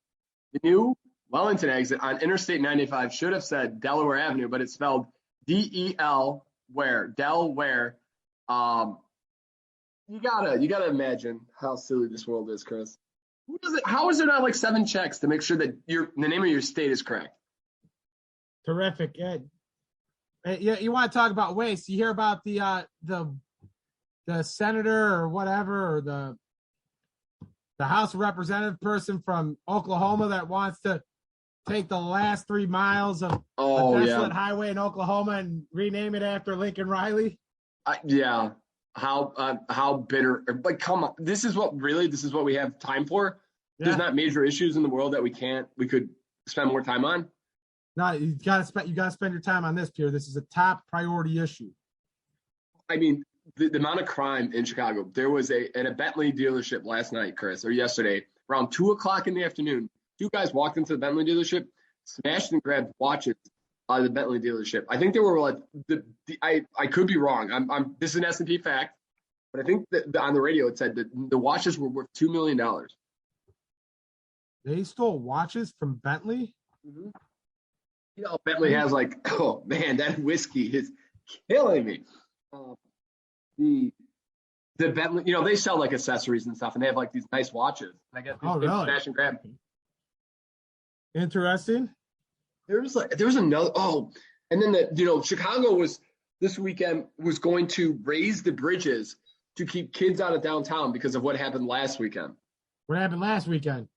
The new Wellington exit on Interstate 95 should have said Delaware Avenue, but it's spelled D-E-L where Delaware. You gotta imagine how silly this world is, Chris. Who does it? How is there not like 7 checks to make sure that the name of your state is correct? Terrific. Yeah, you want to talk about waste? You hear about the senator or whatever, or the House of Representative person from Oklahoma that wants to take the last 3 miles of a desolate highway in Oklahoma and rename it after Lincoln Riley? Yeah. How bitter? Like, come on. This is what we have time for. Yeah. There's not major issues in the world that we could spend more time on. No, you gotta spend your time on this, Pierre. This is a top priority issue. I mean, the amount of crime in Chicago. There was at a Bentley dealership last night, Chris, or yesterday, around 2:00 in the afternoon. 2 guys walked into the Bentley dealership, smashed and grabbed watches out of the Bentley dealership. I think they were like I could be wrong. This is an S&P fact, but I think that on the radio it said that the watches were worth $2 million. They stole watches from Bentley? Mm-hmm. You know, Bentley has like, oh man, that whiskey is killing me. The Bentley, you know, they sell like accessories and stuff, and they have like these nice watches. And I guess really? Smash and grab. Interesting. There was another. And then Chicago this weekend was going to raise the bridges to keep kids out of downtown because of what happened last weekend. What happened last weekend?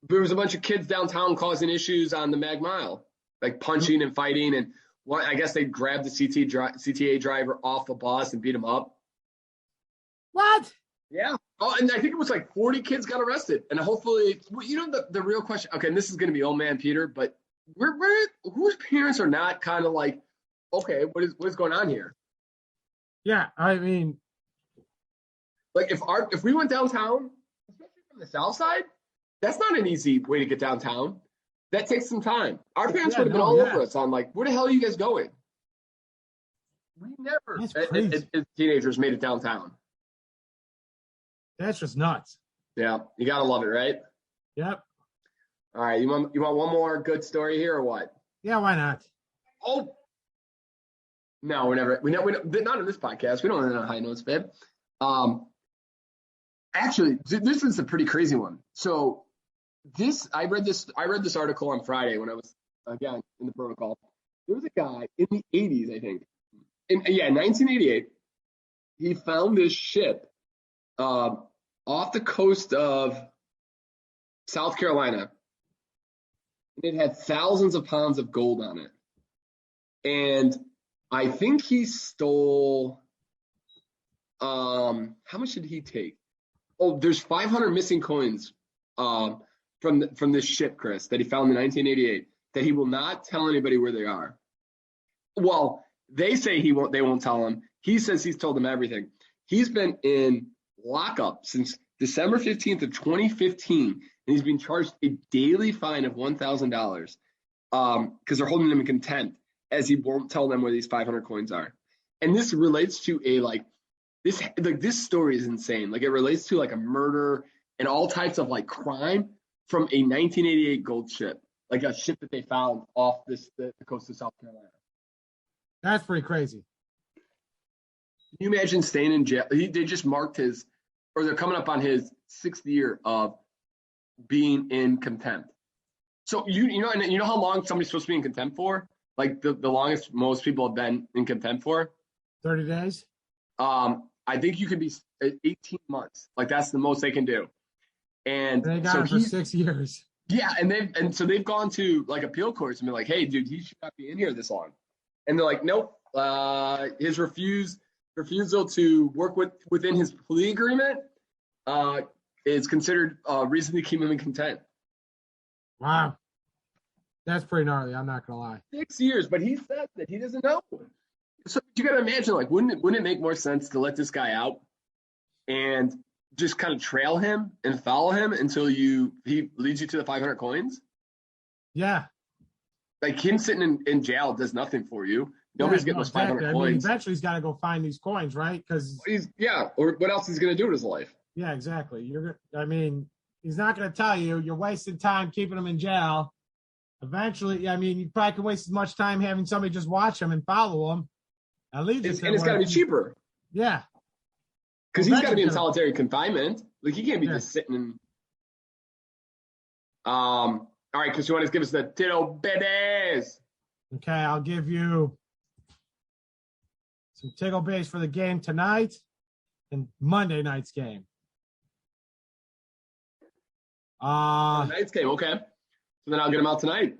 There was a bunch of kids downtown causing issues on the Mag Mile, like punching and fighting, and I guess they grabbed the CTA driver off a bus and beat him up. What? Yeah. Oh, and I think it was like 40 kids got arrested, and hopefully, the real question. Okay, and this is going to be old man Peter, but whose parents are not kind of like, okay, what is going on here? Yeah, I mean, like if we went downtown, especially from the south side, that's not an easy way to get downtown. That takes some time. Our parents would have been all over us on like, where the hell are you guys going? We never, as teenagers, made it downtown. That's just nuts. Yeah, you gotta love it, right? Yep. All right, you want one more good story here or what? Yeah, why not? Oh, no, we not in this podcast. We don't end on high notes, babe. Actually, this is a pretty crazy one. So I read this article on Friday when I was again in the protocol. There was a guy in the 80s, I think. In 1988, he found this ship off the coast of South Carolina. And it had thousands of pounds of gold on it. And I think he stole, how much did he take? Oh, there's 500 missing coins from this ship, Chris, that he found in 1988, that he will not tell anybody where they are. Well, they say they won't tell him. He says he's told them everything. He's been in lockup since December 15th of 2015. and he's being charged a daily fine of $1,000 because they're holding him in contempt as he won't tell them where these 500 coins are. And this relates to this story is insane. Like, it relates to like a murder and all types of like crime from a 1988 gold ship, like a ship that they found off the coast of South Carolina. That's pretty crazy. Can you imagine staying in jail? They just marked they're coming up on his 6th year of being in contempt. So you know how long somebody's supposed to be in contempt for? Like the longest most people have been in contempt for? 30 days? I think you can be 18 months. Like, that's the most they can do. And they got him for 6 years. Yeah, and so they've gone to like appeal courts and been like, hey, dude, he should not be in here this long. And they're like, nope. His refusal to work within his plea agreement is considered a reason to keep him in contempt. Wow. That's pretty gnarly. I'm not going to lie. 6 years, but he said that he doesn't know. So you got to imagine, like, wouldn't it make more sense to let this guy out and just kind of trail him and follow him until he leads you to the 500 coins? Yeah. Like, him sitting in jail does nothing for you. Nobody's getting those 500 coins. Eventually he's got to go find these coins, right? Because or what else is he going to do in his life? Yeah, exactly. He's not going to tell you. You're wasting time keeping him in jail. Eventually, you probably can waste as much time having somebody just watch him and follow him. At least it's got to be cheaper. Yeah. Because he's got to be in solitary confinement. Like, he can't be just sitting in. All right, Chris, you want to give us the Tig Ol Bitties? Okay, I'll give you some Tig Ol Bitties for the game tonight and Monday night's game. Tonight's game, okay. So then I'll get them out tonight.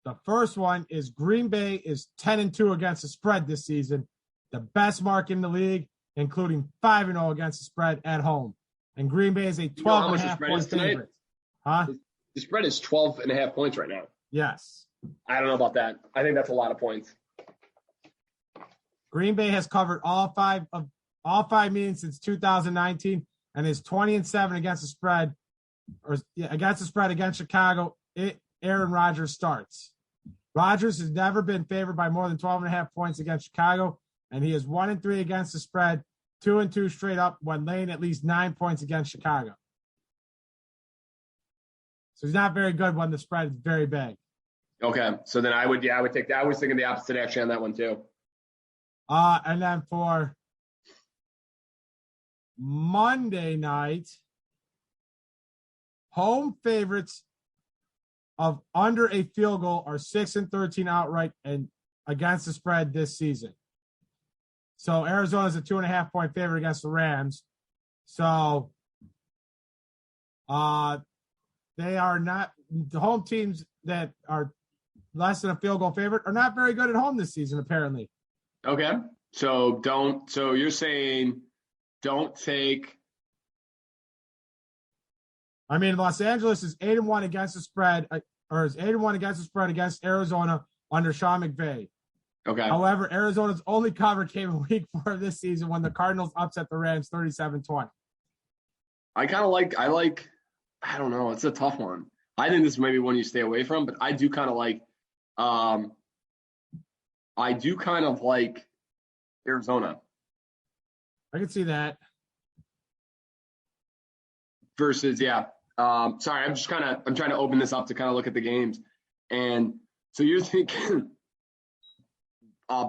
The first one is Green Bay is 10-2 against the spread this season, the best mark in the league, including 5-0 against the spread at home. And Green Bay is a 12.5 point favorite. Huh? The spread is 12.5 points right now. Yes. I don't know about that. I think that's a lot of points. Green Bay has covered all five meetings since 2019 and is 20-7 against the spread, against Chicago. Aaron Rodgers starts. Rodgers has never been favored by more than 12.5 points against Chicago, and he is 1-3 against the spread, 2-2 straight up when laying at least 9 points against Chicago. So he's not very good when the spread is very big. Okay, so then I would take that. I was thinking the opposite actually on that one too. And then for Monday night, home favorites of under a field goal are 6-13 outright and against the spread this season. So Arizona's a 2.5 point favorite against the Rams. So they are not the home teams that are less than a field goal favorite are not very good at home this season, apparently. Okay. So you're saying don't take. Los Angeles is 8-1 against the spread, or is 8-1 against the spread against Arizona under Sean McVay. Okay. However, Arizona's only cover came in week 4 of this season when the Cardinals upset the Rams 37-20. I don't know. It's a tough one. I think this is maybe one you stay away from, but I do kind of like Arizona. I can see that. Versus, yeah. Sorry, I'm trying to open this up to kind of look at the games. And so you're thinking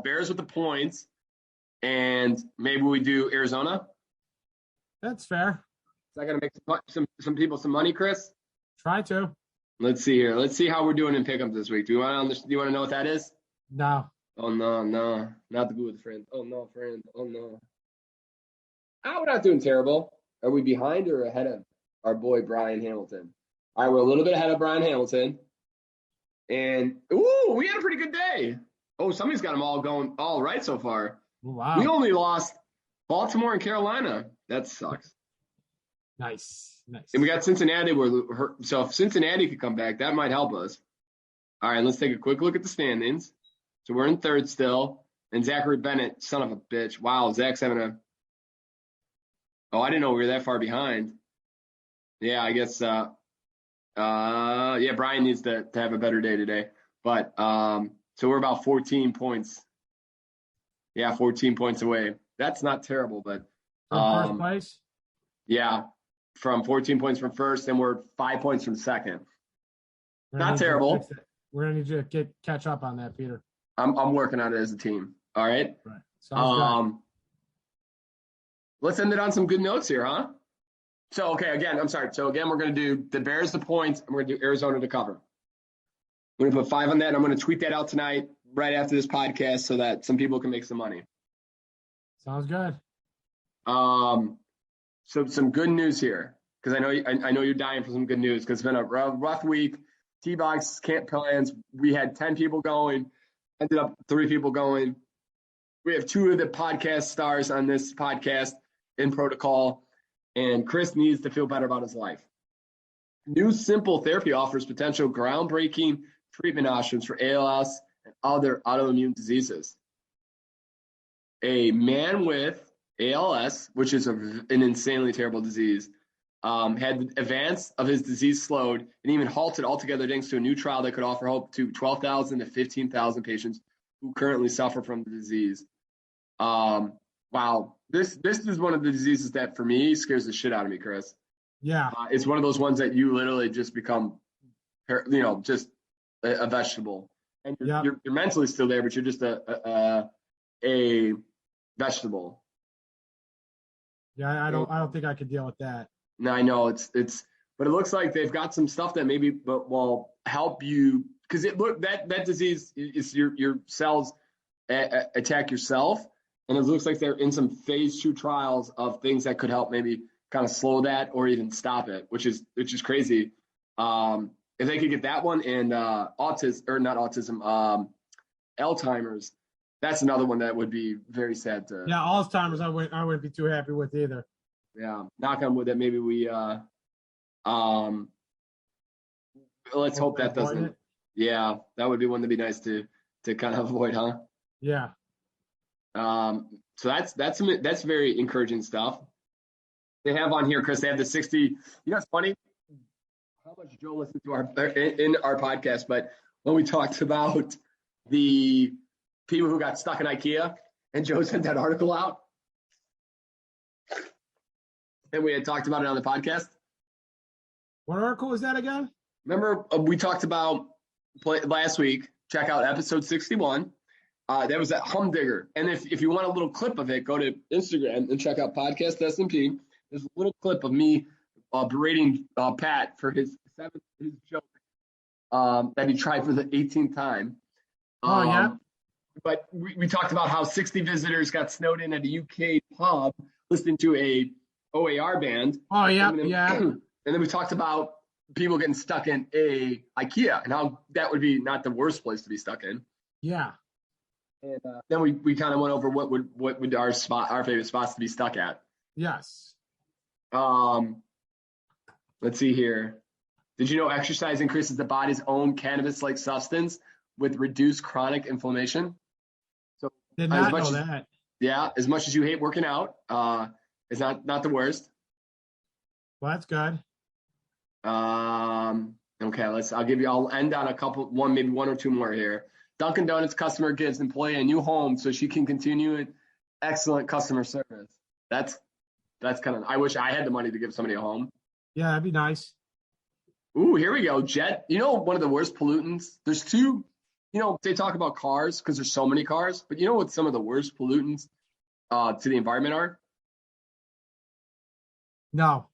Bears with the points, and maybe we do Arizona? That's fair. Is that going to make some people some money, Chris? Try to. Let's see here. Let's see how we're doing in pickups this week. Do you want to know what that is? No. Oh, no. Not the good friend. Oh, no, friend. Oh, no. We're not doing terrible. Are we behind or ahead of our boy Brian Hamilton? All right, we're a little bit ahead of Brian Hamilton. And, we had a pretty good day. Oh, somebody's got them all going all right so far. Wow. We only lost Baltimore and Carolina. That sucks. Nice. And we got Cincinnati. So if Cincinnati could come back, that might help us. All right, let's take a quick look at the standings. So we're in third still. And Zachary Bennett, son of a bitch. Wow, Zach's having a – oh, I didn't know we were that far behind. Yeah, I guess. Yeah, Brian needs to have a better day today. But so we're about 14 points. Yeah, 14 points away. That's not terrible, but From first place. Yeah, from 14 points from first, and we're 5 points from second. Not terrible. We're gonna need you to catch up on that, Peter. I'm working on it as a team. All right. Right. Sounds good. Let's end it on some good notes here, huh? So, okay, again, I'm sorry. So, again, we're going to do the Bears, the points, and we're going to do Arizona to cover. I'm going to put 5 on that, and I'm going to tweet that out tonight right after this podcast so that some people can make some money. Sounds good. So, some good news here, because I know you're dying for some good news, because it's been a rough week. TBOX camp plans, we had 10 people going, ended up 3 people going. We have 2 of the podcast stars on this podcast in protocol. And Chris needs to feel better about his life. New Simple Therapy offers potential groundbreaking treatment options for ALS and other autoimmune diseases. A man with ALS, which is an insanely terrible disease, had the advance of his disease slowed and even halted altogether thanks to a new trial that could offer hope to 12,000 to 15,000 patients who currently suffer from the disease. Wow. This is one of the diseases that, for me, scares the shit out of me, Chris. Yeah. It's one of those ones that you literally just become, just a vegetable. And you're mentally still there, but you're just a vegetable. Yeah, I don't think I could deal with that. No, I know but it looks like they've got some stuff that maybe will help you, because that disease is your cells attack yourself. And it looks like they're in some phase 2 trials of things that could help maybe kind of slow that or even stop it, which is crazy. If they could get that one and Alzheimer's, that's another one that would be very sad to. Yeah, Alzheimer's, I wouldn't be too happy with either. Yeah, knock on wood that maybe we let's hope that doesn't. It. Yeah, that would be one that'd be nice to kind of avoid, huh? Yeah. So that's very encouraging stuff. They have on here, Chris, they have the 60. You know, it's funny how much Joe listened to in our podcast, but when we talked about the people who got stuck in IKEA, and Joe sent that article out, and we had talked about it on the podcast. What article was that again? Remember, we talked about last week. Check out episode 61. That was that Humdinger. And if you want a little clip of it, go to Instagram and check out Podcast SMP. There's a little clip of me berating Pat for his joke that he tried for the 18th time. Yeah. But we talked about how 60 visitors got snowed in at a UK pub listening to a OAR band. Oh, yeah, yeah. And then we talked about people getting stuck in a IKEA and how that would be not the worst place to be stuck in. Yeah. And then we kind of went over what would our favorite spots to be stuck at. Yes. Let's see here. Did you know exercise increases the body's own cannabis-like substance with reduced chronic inflammation? So did not know that. Yeah, as much as you hate working out, it's not the worst. Well, that's good. Okay, I'll end on maybe one or two more here. Dunkin' Donuts customer gives employee a new home so she can continue excellent customer service. That's kind of, I wish I had the money to give somebody a home. Yeah, that'd be nice. Ooh, here we go. Jet, one of the worst pollutants? There's 2, they talk about cars because there's so many cars, but you know what some of the worst pollutants to the environment are? No.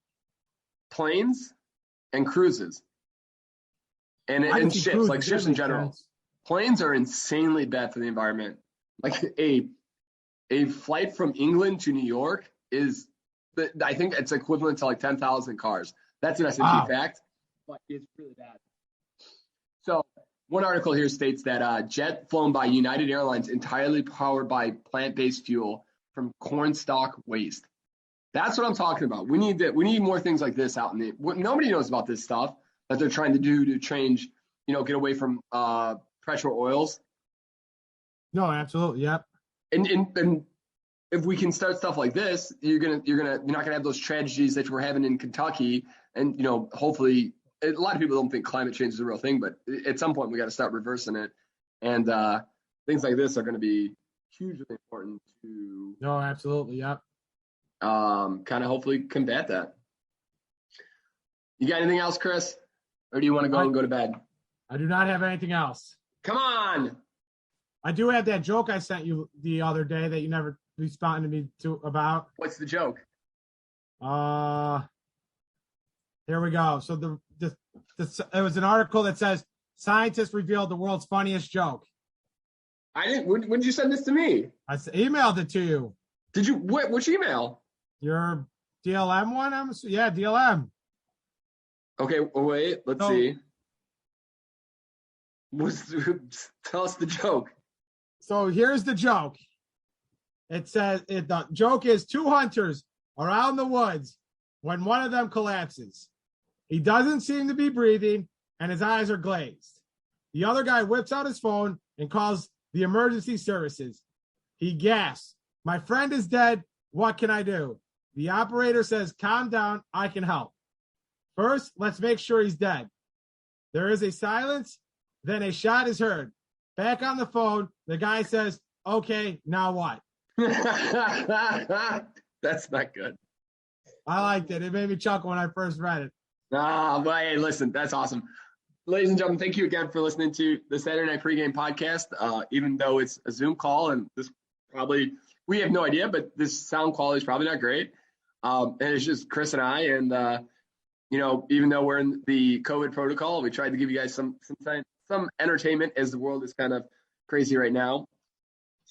Planes and cruises. And ships, like ships in general. Sense. Planes are insanely bad for the environment. Like a flight from England to New York I think it's equivalent to like 10,000 cars. That's an S&P fact, but it's really bad. So one article here states that jet flown by United Airlines entirely powered by plant-based fuel from corn stalk waste. That's what I'm talking about. We need more things like this out in the. Nobody knows about this stuff that they're trying to do to change, get away from petrol oils. No, absolutely, yep. And if we can start stuff like this, you're not gonna have those tragedies that we're having in Kentucky And, hopefully a lot of people don't think climate change is a real thing, but at some point we got to start reversing it. And things like this are going to be hugely important to. No, absolutely. Yep. Kind of hopefully combat that. You got anything else, Chris? Or do you want to go and go to bed? I do not have anything else. Come on. I do have that joke I sent you the other day that you never responded to me about. What's the joke? Here we go. So it was an article that says scientists revealed the world's funniest joke. I didn't. When did you send this to me? I emailed it to you. Did you? Which email? Your DLM one? Yeah, DLM. Okay, wait. Let's see. Tell us the joke. So here's the joke. It says the joke is two hunters are out in the woods when one of them collapses. He doesn't seem to be breathing and his eyes are glazed. The other guy whips out his phone and calls the emergency services. He gasps, "My friend is dead. What can I do?" The operator says, "Calm down. I can help. First, let's make sure he's dead." There is a silence. Then a shot is heard. Back on the phone, the guy says, "Okay, now what?" That's not good. I liked it. It made me chuckle when I first read it. But hey, listen, that's awesome. Ladies and gentlemen, thank you again for listening to the Saturday Night Pregame Podcast. Even though it's a Zoom call and this probably, we have no idea, but this sound quality is probably not great. And it's just Chris and I. And, even though we're in the COVID protocol, we tried to give you guys some entertainment as the world is kind of crazy right now.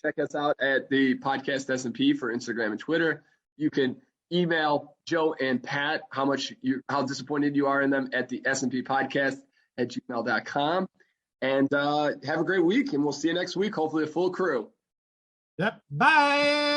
Check us out at the podcast S&P for Instagram and Twitter. You can email Joe and Pat how disappointed you are in them at the S&P podcast at gmail.com. And have a great week, and we'll see you next week, hopefully a full crew. Yep. Bye.